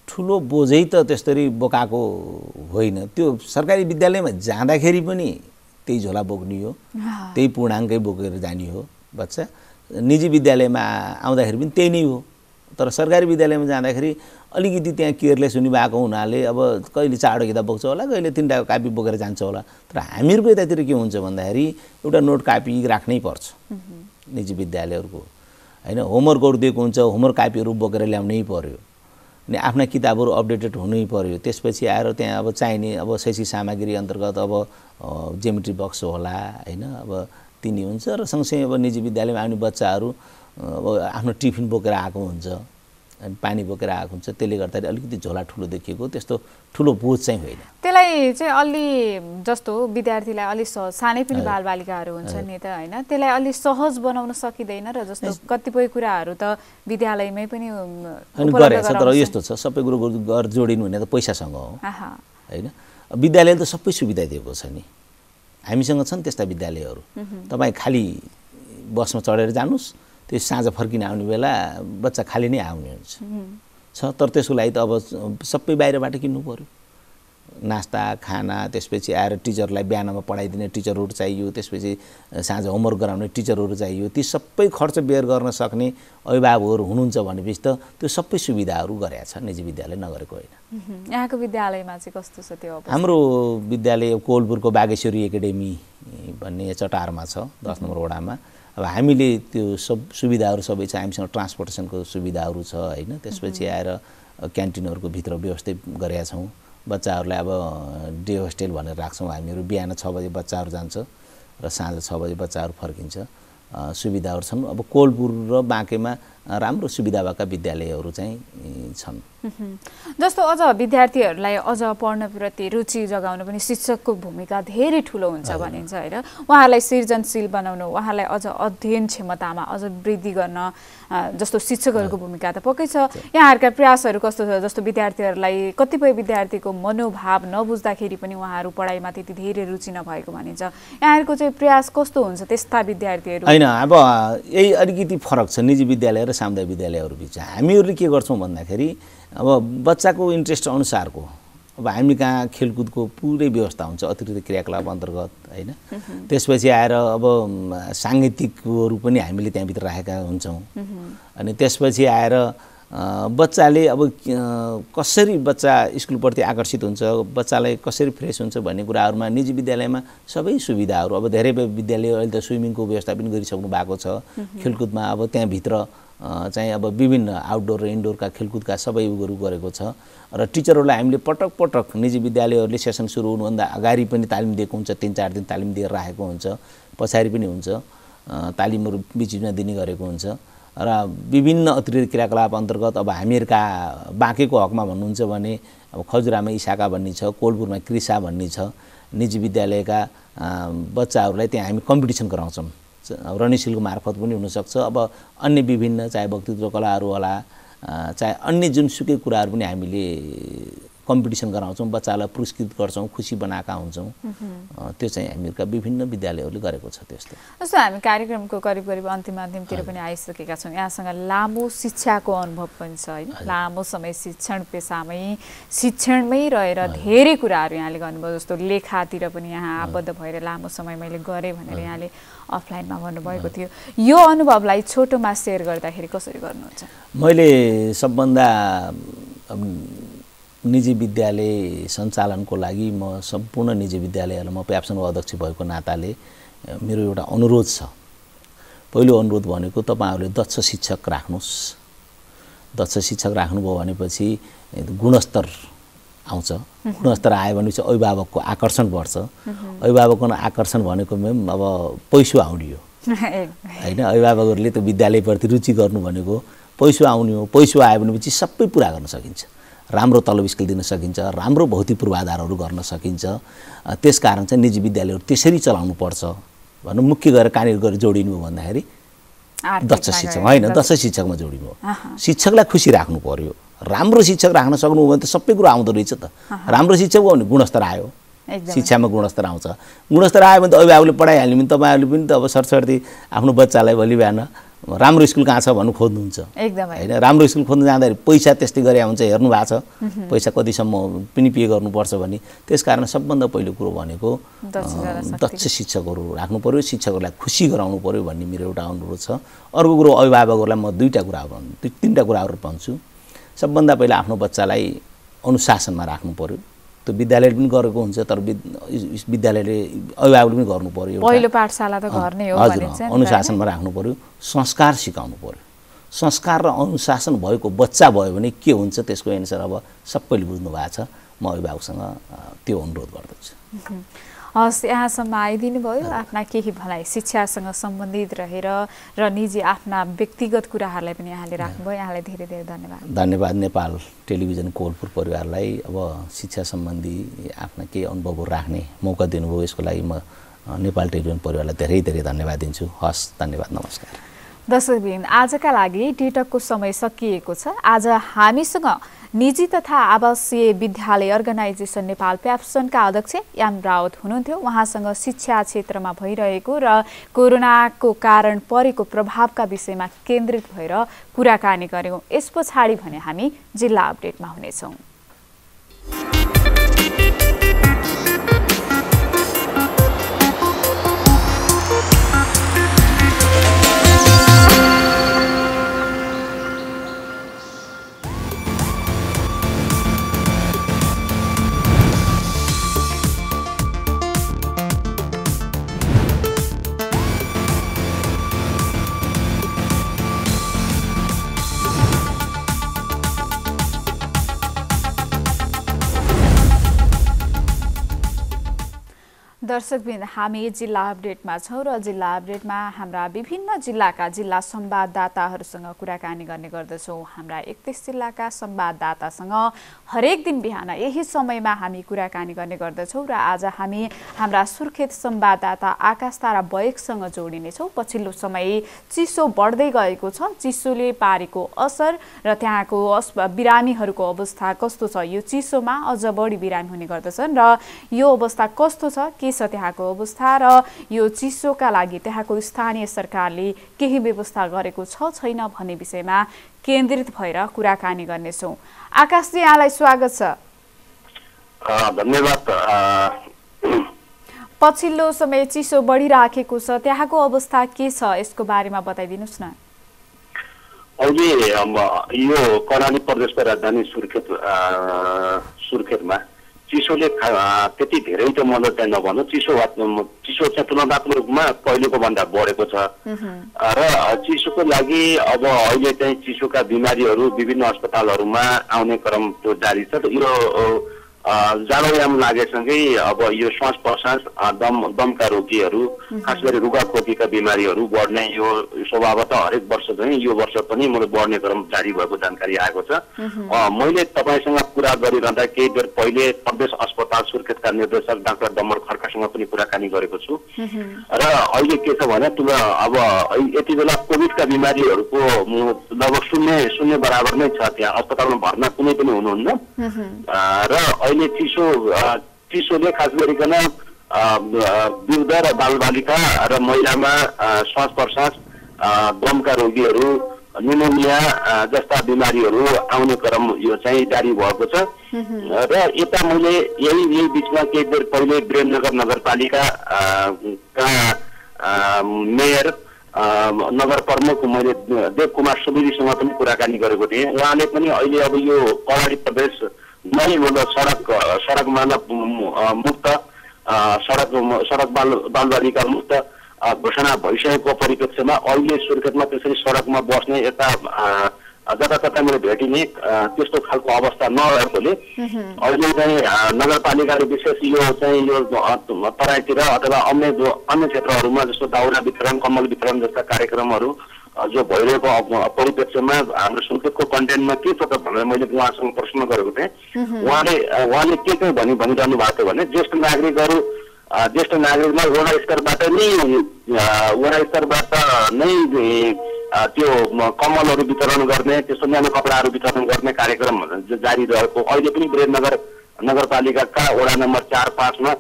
ठुलो बोझै त त्यसरी बोकाएको होइन। त्यो सरकारी विद्यालयमा जाँदाखेरि पनि त्यही झोला बोक्ने हो, त्यही पूर्णाङ्कै बोकेर जाने हो बच्चा। निजी विद्यालयमा आउँदाखेरि पनि त्यही नै हो। तर सरकारी विद्यालयमा जाँदाखेरि अलिकति त्यहाँ केयरलेस हुने भएको हुनाले अब कहिले 4वटा किताब बोक्छ होला, कहिले 3वटा कापी बोकेर जान्छ होला। तर हामीहरूको यतातिर के हुन्छ भन्दाखेरि एउटा नोट कापी राख्नै पर्छ निजी विद्यालयहरूको हैन। होमवर्कहरू दिएको हुन्छ, होमवर्क कापीहरू बोकेर ल्याउनै पर्यो, अनि आफ्ना किताबहरू अपडेटेड हुनै पर्यो। त्यसपछि आएर त्यहाँ अब चाहिने अब शैक्षिक सामग्री अन्तर्गत अब ज्योमेट्री बक्स होला हैन, अब तिनी हुन्छ। र सँगसँगै अब निजी विद्यालयमा आउने बच्चाहरू अब आफ्नो टिफिन बोकेर आएको हुन्छ, अनि पानी बोकेर आएको हुन्छ। त्यसले गर्दाखेरि अलिकति झोला ठुलो देखिएको, त्यस्तो ठुलो बोझ चाहिँ होइन। त्यसलाई चाहिँ अलि जस्तो विद्यार्थीलाई अलि सानै पनि बालबालिकाहरू हुन्छ नि त हैन, त्यसलाई अलि सहज बनाउन सकिँदैन र? जस्तो कतिपय कुराहरू त विद्यालयमै पनि गरेछ। तर यस्तो छ, सबै कुरो घर जोडिनु भने त पैसासँग हो हैन। विद्यालयले त सबै सुविधा दिएको छ नि, हामीसँग छन् त्यस्ता विद्यालयहरू। तपाईँ खाली बसमा चढेर जानुस्, त्यो साँझ फर्किन आउने बेला बच्चा खाली नै आउने हुन्छ छ। तर त्यसको लागि त अब सबै बाहिरबाट किन्नु पर्यो, नास्ता खाना, त्यसपछि आएर टिचरलाई बिहानमा पढाइदिने टिचरहरू चाहियो, त्यसपछि साँझ होमवर्क गराउने टिचरहरू चाहियो। ती सबै खर्च बेयर गर्न सक्ने अभिभावकहरू हुनुहुन्छ भनेपछि त त्यो सबै सुविधाहरू गरेका छ, निजी विद्यालय नगरेको होइन। यहाँको विद्यालयमा चाहिँ कस्तो छ त्यो अवस्था? हाम्रो विद्यालय कोलपुरको बागेश्वरी एकाडेमी भन्ने चटारमा छ, 10 नम्बर वडामा। अब हामीले त्यो सब सुविधाहरू सबै छ, हामीसँग ट्रान्सपोर्टेसनको सुविधाहरू छ हैन। त्यसपछि आएर क्यान्टिनहरूको भित्र व्यवस्थित गरेका छौँ। बच्चाहरूलाई अब डे होस्टेल भनेर राख्छौँ हामीहरू। बिहान 6 बजे बच्चाहरू जान्छ र साँझ 6 बजे बच्चाहरू फर्किन्छ। सुविधाहरू छन्। अब कोलपुर र बाँकेमा राम्रो सुविधा भएका विद्यालयहरू चाहिँ छन्। जस्तो अझ विद्यार्थीहरूलाई अझ पढ्नप्रति रुचि जगाउन पनि शिक्षकको भूमिका धेरै ठुलो हुन्छ भनिन्छ हैन। उहाँहरूलाई सृजनशील बनाउनु, उहाँहरूलाई अझ अध्ययन क्षमतामा अझ वृद्धि गर्न जस्तो शिक्षकहरूको भूमिका त पक्कै छ। यहाँहरूका प्रयासहरू कस्तो छ? जस्तो विद्यार्थीहरूलाई कतिपय विद्यार्थीको मनोभाव नबुझ्दाखेरि पनि उहाँहरू पढाइमा त्यति धेरै रुचि नभएको भनिन्छ। यहाँहरूको चाहिँ प्रयास कस्तो हुन्छ त्यस्ता विद्यार्थीहरू? हैन, अब यही अलिकति फरक छ निजी विद्यालय र सामुदायिक विद्यालयहरू बिच। हामीहरूले के गर्छौँ भन्दाखेरि अब बच्चाको इन्ट्रेस्ट अनुसारको अब हामी कहाँ खेलकुदको पुरै व्यवस्था हुन्छ अतिरिक्त क्रियाकलाप अन्तर्गत हैन। त्यसपछि आएर अब साङ्गीतिकहरू पनि हामीले त्यहाँभित्र राखेका हुन्छौँ। अनि त्यसपछि आएर बच्चाले अब कसरी बच्चा स्कुलप्रति आकर्षित हुन्छ, बच्चालाई कसरी फ्रेस हुन्छ भन्ने कुराहरूमा निजी विद्यालयमा सबै सुविधाहरू। अब धेरै विद्यालय अहिले त स्विमिङको व्यवस्था पनि गरिसक्नु भएको छ। खेलकुदमा अब त्यहाँभित्र चाहिँ अब विभिन्न आउटडोर र इन्डोरका खेलकुदका सबै उयोहरू गरेको छ। र टिचरहरूलाई हामीले पटक पटक निजी विद्यालयहरूले सेसन सुरु हुनुभन्दा अगाडि पनि तालिम दिएको हुन्छ, 3-4 दिन तालिम दिएर राखेको हुन्छ, पछाडि पनि हुन्छ तालिमहरू बिचमा दिने गरेको हुन्छ। र विभिन्न अतिरिक्त क्रियाकलाप अन्तर्गत अब हामीहरूका बाँकेको हकमा भन्नुहुन्छ भने अब खजुरामा इसाका भन्ने छ, कोलपुरमा कृषा भन्ने छ। निजी विद्यालयका बच्चाहरूलाई त्यहाँ हामी कम्पिटिसन गराउँछौँ। रणशीलको मार्फत पनि हुनसक्छ। अब अन्य विभिन्न चाहे वक्तृत्व कलाहरू होला, चाहे अन्य जुनसुकै कुराहरू पनि हामीले कम्पिटिसन गराउँछौँ, बच्चालाई पुरस्कृत गर्छौँ, खुसी बनाएका हुन्छौँ। त्यो चाहिँ हामीहरूका विभिन्न विद्यालयहरूले गरेको छ। त्यस्तो जस्तो हामी कार्यक्रमको करिब अन्तिमतिर पनि आइसकेका छौँ। यहाँसँग लामो शिक्षाको अनुभव पनि छ होइन, लामो समय शिक्षणमै रहेर धेरै कुराहरू यहाँले गर्नुभयो। जस्तो लेखातिर पनि यहाँ आबद्ध भएर लामो समय मैले गरेँ भनेर यहाँले अफलाइनमा भन्नुभएको थियो। यो अनुभवलाई छोटोमा सेयर गर्दाखेरि कसरी गर्नुहुन्छ? मैले सबभन्दा निजी विद्यालय सञ्चालनको लागि म सम्पूर्ण निजी विद्यालयहरूलाई म प्याप्सनको अध्यक्ष भएको नाताले मेरो एउटा अनुरोध छ। पहिलो अनुरोध भनेको तपाईहरूले दक्ष शिक्षक राख्नुहोस्। दक्ष शिक्षक राख्नुभयो भनेपछि गुणस्तर आउँछ। गुणस्तर आयो भनेपछि अभिभावकको आकर्षण बढ्छ। अभिभावकको आकर्षण भनेको मैम अब पैसो आउने हो होइन। अभिभावकहरूले त विद्यालयप्रति रुचि गर्नु भनेको पैसो आउने हो। पैसो आयो भनेपछि सबै पुरा गर्न सकिन्छ। राम्रो तलब स्केल दिन सकिन्छ, राम्रो भौतिक पूर्वाधारहरू गर्न सकिन्छ। त्यसकारण चाहिँ निजी विद्यालयहरू त्यसरी चलाउनु पर्छ भन्नु मुख्य गरेर कहाँनिर गएर जोडिनु हो भन्दाखेरि दक्ष शिक्षक होइन, दक्ष शिक्षकमा जोडिनु हो। शिक्षकलाई खुसी राख्नु पर्यो। राम्रो शिक्षक राख्न सक्नु हो भने त सबै कुरो आउँदो रहेछ त। राम्रो शिक्षक हो भने गुणस्तर आयो, शिक्षामा गुणस्तर आउँछ। गुणस्तर आयो भने त अभिभावकले पढाइहाल्यो भने तपाईँहरूले पनि त अब सरसर्ती आफ्नो बच्चालाई भोलि बिहान राम्रो स्कुल कहाँ छ भन्नु खोज्नुहुन्छ होइन। राम्रो स्कुल खोज्नु जाँदाखेरि पैसा त्यस्तै गरे हुन्छ, हेर्नु भएको छ पैसा कतिसम्म पनि पे गर्नुपर्छ भने। त्यसकारण सबभन्दा पहिलो कुरो भनेको दक्ष शिक्षकहरू राख्नु पर्यो, शिक्षकहरूलाई खुसी गराउनु पर्यो भन्ने मेरो एउटा अनुरोध छ। अर्को कुरो अभिभावकहरूलाई म तीनवटा कुराहरू भन्छु। सबभन्दा पहिला आफ्नो बच्चालाई अनुशासनमा राख्नु पर्यो। त्यो विद्यालयले पनि गरेको हुन्छ, तर विद्यालयले अभिभावकले पनि गर्नु पर्यो। पहिलो पाठशाला त घर नै हो भनिन्छ नि। अनुशासनमा राख्नु पर्यो, संस्कार सिकाउनु पर्यो। संस्कार र अनुशासन भएको बच्चा भयो भने के हुन्छ त्यसको एन्सर अब सबैले बुझ्नु भएको छ। म अभिभावकसँग त्यो अनुरोध गर्दछु। हस्, यहाँसम्म आइदिनु भयो। आफ्ना केही भलाइ शिक्षासँग सम्बन्धित रहेर र निजी आफ्ना व्यक्तिगत कुराहरूलाई पनि यहाँले राख्नुभयो। यहाँलाई धेरै धेरै धन्यवाद। धन्यवाद नेपाल टेलिभिजन कोलपुर परिवारलाई अब शिक्षा सम्बन्धी आफ्ना केही अनुभवहरू राख्ने मौका दिनुभयो। यसको लागि म नेपाल टेलिभिजन परिवारलाई धेरै धेरै धन्यवाद दिन्छु। हस्, धन्यवाद, नमस्कार। दर्शकवृन्द, आजका लागि टिकटकको समय सकिएको छ। आज हामीसँग निजी तथा आवासीय विद्यालय अर्गनाइजेसन नेपाल प्याप्सनका अध्यक्ष याम राउत हुनुहुन्थ्यो। उहाँसँग शिक्षा क्षेत्रमा भइरहेको र कोरोनाको कारण परेको प्रभावका विषयमा केन्द्रित भएर कुराकानी गर्यौं। यस पछाडि भने हामी जिल्ला अपडेटमा हुनेछौँ। दर्शकवृन्द, हामी जिल्ला अपडेटमा छौँ र जिल्ला अपडेटमा हाम्रा विभिन्न जिल्लाका जिल्ला संवाददाताहरूसँग कुराकानी गर्ने गर्दछौँ। हाम्रा 31 जिल्लाका संवाददातासँग हरेक दिन बिहान यही समयमा हामी कुराकानी गर्ने गर्दछौँ र आज हामी हाम्रा सुर्खेत संवाददाता आकाश तारा बयकसँग जोडिनेछौँ। पछिल्लो समय चिसो बढ्दै गएको छ। चिसोले पारेको असर र त्यहाँको बिरामीहरूको अवस्था कस्तो छ, यो चिसोमा अझ बढी बिरामी हुने गर्दछन् र यो अवस्था कस्तो छ, के छ त्यहाँको अवस्था र यो चिसोका लागि त्यहाँको स्थानीय सरकारले केही व्यवस्था गरेको छ छैन भन्ने विषयमा केन्द्रित भएर कुराकानी गर्नेछौँ। आकाशजी, यहाँलाई स्वागत छ। धन्यवाद। पछिल्लो समय चिसो बढिराखेको छ, त्यहाँको अवस्था के छ यसको बारेमा बताइदिनुस् न। अहिले यो कर्णाली प्रदेशको राजधानी सुर्खेतमा चिसोले त्यति धेरै त मद्दत चाहिँ नभनौँ, चिसो चाहिँ तुलनात्मक रूपमा पहिलेको भन्दा बढेको छ र चिसोको लागि अब अहिले चाहिँ चिसोका बिमारीहरू विभिन्न अस्पतालहरूमा आउने क्रम त्यो जारी छ। यो जाडोयाम लागेसँगै अब यो श्वास प्रश्वास दमका रोगीहरू खास गरी रुगाखोकीका बिमारीहरू बढ्ने यो स्वभावतः हरेक वर्ष चाहिँ यो वर्ष पनि मैले बढ्ने क्रम जारी भएको जानकारी आएको छ। मैले तपाईँसँग कुरा गरिरहँदा केही बेर पहिले प्रदेश अस्पताल सुर्खेतका निर्देशक डाक्टर डम्बर खड्कासँग पनि कुराकानी गरेको छु र अहिले के छ भने अब यति बेला कोभिडका बिमारीहरूको लगभग शून्य बराबर नै छ। त्यहाँ अस्पतालमा भर्ना कुनै पनि हुनुहुन्न र अहिले चिसोले खास गरिकन वृद्ध र बालबालिका र महिलामा श्वास प्रश्वास दमका रोगीहरू निमोनिया जस्ता बिमारीहरू आउने क्रम यो चाहिँ जारी भएको छ र यता मैले यही बिचमा केही बेर पहिले वीरेन्द्रनगर नगरपालिका मेयर नगर प्रमुख मैले देव कुमार सुवेदीसँग पनि कुराकानी गरेको थिएँ। उहाँले पनि अहिले अब यो कर्णाली प्रदेश नै मतलब सडकमा मुक्त सडक बालबालिका मुक्त घोषणा भइसकेको परिप्रेक्ष्यमा अहिले सुर्खेतमा त्यसरी सडकमा बस्ने यता जताततै मैले भेटिने त्यस्तो खालको अवस्था नरहेकोले अहिले चाहिँ नगरपालिकाले विशेष यो चाहिँ यो तराईतिर अथवा अन्य क्षेत्रहरूमा जस्तो दाउरा वितरण कम्बल वितरण जस्ता कार्यक्रमहरू जो भइरहेको परिप्रेक्ष्यमा हाम्रो सुर्खेतको कन्टेन्टमा के छ त भनेर मैले उहाँसँग प्रश्न गरेको थिएँ। उहाँले के चाहिँ भनिरहनु भएको थियो भने ज्येष्ठ नागरिकलाई वडा स्तरबाट नै त्यो कम्बलहरू वितरण गर्ने त्यस्तो न्यानो कपडाहरू वितरण गर्ने कार्यक्रम जारी रहेको अहिले पनि वीरेन्द्रनगर नगरपालिकाका वडा नम्बर 4-5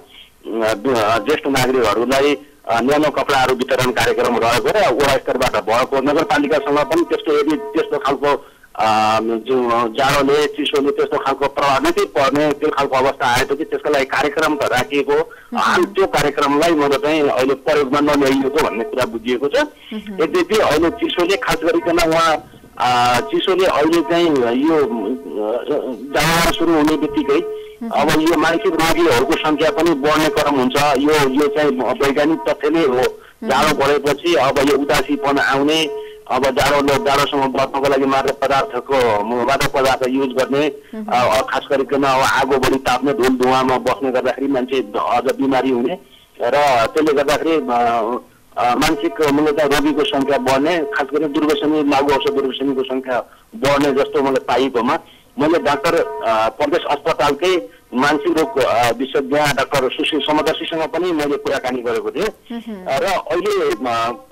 ज्येष्ठ नागरिकहरूलाई न्यानो कपडाहरू वितरण कार्यक्रम रहेको र वडा स्तरबाट भएको नगरपालिकासँग पनि त्यस्तो खालको जाडोले चिसोले त्यस्तो खालको प्रभाव नै पर्ने त्यो खालको अवस्था आएपछि त्यसको लागि कार्यक्रम त राखिएको हाल त्यो कार्यक्रमलाई मतलब चाहिँ अहिले प्रयोगमा नल्याइएको भन्ने कुरा बुझिएको छ। यद्यपि अहिले चिसोले खास गरिकन चिसोले अहिले चाहिँ यो जाडो सुरु हुने बित्तिकै अब यो मानसिक रोगीहरूको संख्या पनि बढ्ने क्रम हुन्छ। यो चाहिँ वैज्ञानिक तथ्य नै हो। जाडो बढेपछि अब यो उदासीपन आउने अब जाडोसँग बच्नको लागि मादक पदार्थ युज गर्ने खास गरिकन अब आगो बढी ताप्ने धुल धुवामा बस्ने गर्दाखेरि मान्छे अझ बिमारी हुने र त्यसले गर्दाखेरि मानसिक मूलतः रोगीको संख्या बढ्ने खास गरी लागु औषध दुर्व्यसनीको संख्या बढ्ने जस्तो मलाई पाइएकोमा मैले डाक्टर प्रदेश अस्पतालकै मानसिक रोग विशेषज्ञ डाक्टर सुशील समदर्शीसँग पनि मैले कुराकानी गरेको थिएँ र अहिले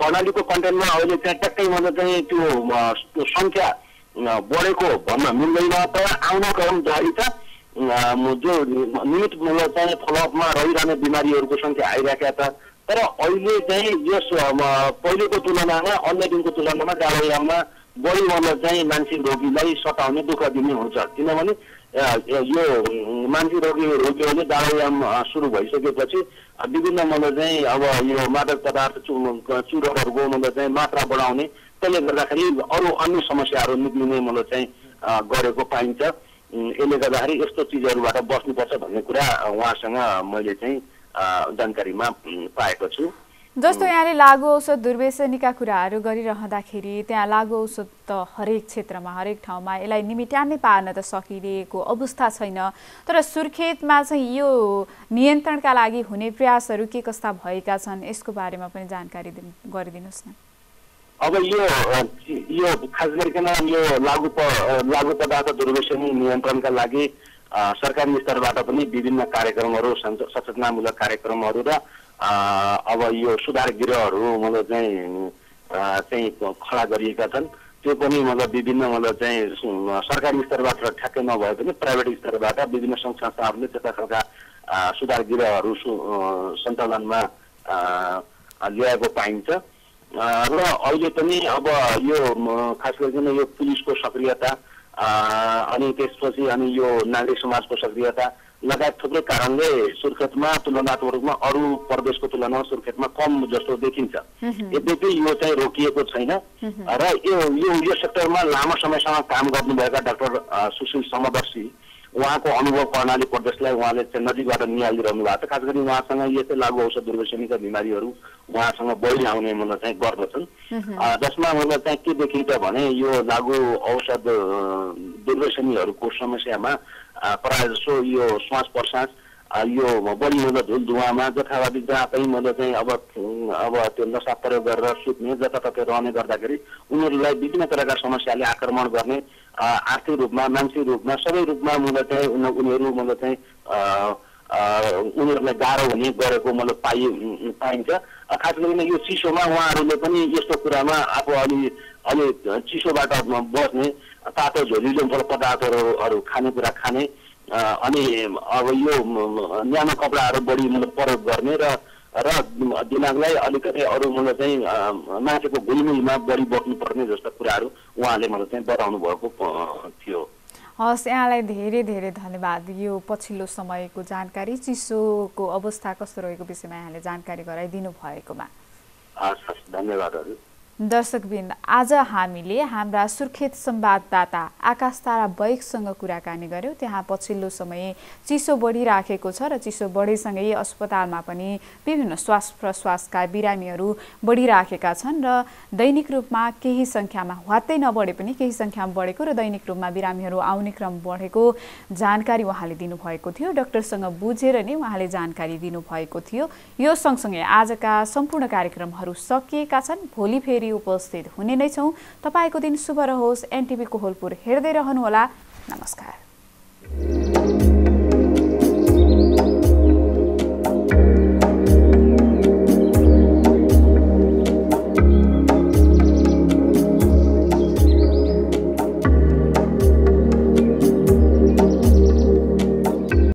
कर्णालीको कन्टेन्टमा अहिले चाहिँ ट्याक्कै मतलब चाहिँ त्यो संख्या बढेको भन्न मिल्दैन तर आउने क्रम जारी छ। जो नियमित मूल्य चाहिँ फलोअपमा रहिरहने बिमारीहरूको संख्या आइरहेका छ तर अहिले चाहिँ यस पहिलेको तुलनामा अन्य दिनको तुलनामा जाडोयाममा बढी मतलब चाहिँ मानसिक रोगीलाई सताउने दुःख दिने हुन्छ किनभने यो मानसिक रोगीहरूले जाडोयाम सुरु भइसकेपछि विभिन्न मतलब चाहिँ अब यो मादक पदार्थ चुरोटहरूको मतलब चाहिँ मात्रा बढाउने त्यसले गर्दाखेरि अरू अन्य समस्याहरू निक्लिने मतलब चाहिँ गरेको पाइन्छ। यसले गर्दाखेरि यस्तो चिजहरूबाट बस्नुपर्छ भन्ने कुरा उहाँसँग मैले चाहिँ जानकारीमा पाएको छु। जस्तो यहाँले लागु औषध दुर्व्यसनीका कुराहरू गरिरहँदाखेरि त्यहाँ लागु औषध त हरेक क्षेत्रमा हरेक ठाउँमा यसलाई निमिट्यानै पार्न त सकिरहेको अवस्था छैन तर सुर्खेतमा चाहिँ यो नियन्त्रणका लागि हुने प्रयासहरू के कस्ता भएका छन् यसको बारेमा पनि जानकारी गरिदिनुहोस् न। अब यो खास गरिकन यो लागु पदार्थ दुर्व्यसनी नियन्त्रणका लागि सरकारी स्तरबाट पनि विभिन्न कार्यक्रमहरू सचेतनामूलक कार्यक्रमहरू र अब यो सुधार गृहहरू मतलब चाहिँ खडा गरिएका छन्। त्यो पनि मतलब विभिन्न मतलब चाहिँ सरकारी स्तरबाट ठ्याक्कै नभए पनि प्राइभेट स्तरबाट विभिन्न सङ्घ संस्थाहरूले त्यस्ता खालका सुधार गृहहरू सञ्चालनमा ल्याएको पाइन्छ र अहिले पनि अब यो खास गरिकन यो पुलिसको सक्रियता अनि त्यसपछि अनि यो नागरिक समाजको सक्रियता लगायत थुप्रै कारणले सुर्खेतमा तुलनात्मक रूपमा अरू प्रदेशको तुलनामा सुर्खेतमा कम जस्तो देखिन्छ। यद्यपि यो चाहिँ रोकिएको छैन र यो सेक्टरमा लामो समयसम्म काम गर्नुभएका डाक्टर सुशील समदर्शी उहाँको अनुभव कर्णाली प्रदेशलाई उहाँले चाहिँ नजिकबाट निहालिरहनु भएको छ। खास गरी उहाँसँग यस्तै लागु औषध दुर्व्यसनीका बिमारीहरू उहाँसँग बढी आउने मतलब चाहिँ गर्दछन् जसमा मतलब चाहिँ के देखिन्छ भने यो लागु औषध दुर्व्यसनीहरूको समस्यामा प्रायःजसो यो श्वास प्रश्वास यो बढी मतलब धुल धुवामा जथाभावी जहाँ पनि मतलब चाहिँ अब त्यो नसा प्रयोग गरेर सुत्ने जताततै रहने गर्दाखेरि उनीहरूलाई विभिन्न प्रकारका समस्याले आक्रमण गर्ने आर्थिक रूपमा मानसिक रूपमा सबै रूपमा मतलब चाहिँ उनीहरू मतलब चाहिँ उनीहरूलाई गाह्रो हुने गरेको मतलब पाइन्छ। खास गरिकन यो चिसोमा उहाँहरूले पनि यस्तो कुरामा आफू अलि चिसोबाट बस्ने तातो झोलिलो पदार्थहरू खानेकुरा खाने अनि अब यो न्यानो कपडाहरू बढी मतलब प्रयोग गर्ने र दिमागलाई अलिकति अरू मतलब चाहिँ मान्छेको गुलमुलमा बढी बस्नुपर्ने जस्ता कुराहरू उहाँले मतलब चाहिँ बताउनु भएको थियो। हस्, यहाँलाई धेरै धेरै धन्यवाद। यो पछिल्लो समयको जानकारी, चिसोको अवस्था कस्तो रहेको विषयमा यहाँले जानकारी गराइदिनु भएकोमा हस् धन्यवादहरू। दर्शकवृन्द, आज हामीले हाम्रा सुर्खेत संवाददाता आकाश तारा बैकसँग कुराकानी गर्यौं। त्यहाँ पछिल्लो समय चिसो बढिराखेको छ र चिसो बढेसँगै अस्पतालमा पनि विभिन्न श्वास प्रश्वासका बिरामीहरू बढिराखेका छन् र दैनिक रूपमा केही संख्यामा ह्वात्तै नबढे पनि केही संख्यामा बढेको र दैनिक रूपमा बिरामीहरू आउने क्रम बढेको जानकारी उहाँले दिनुभएको थियो। डाक्टरसँग बुझेर नै उहाँले जानकारी दिनुभएको थियो। यो सँगसँगै आजका सम्पूर्ण कार्यक्रमहरू सकिएका छन्। भोलि फेरि उपस्थित हुने नै छौं। तपाईको दिन शुभ रहोस्। एनटिभी कोहलपुर हेर्दै रहनुहोला। नमस्कार।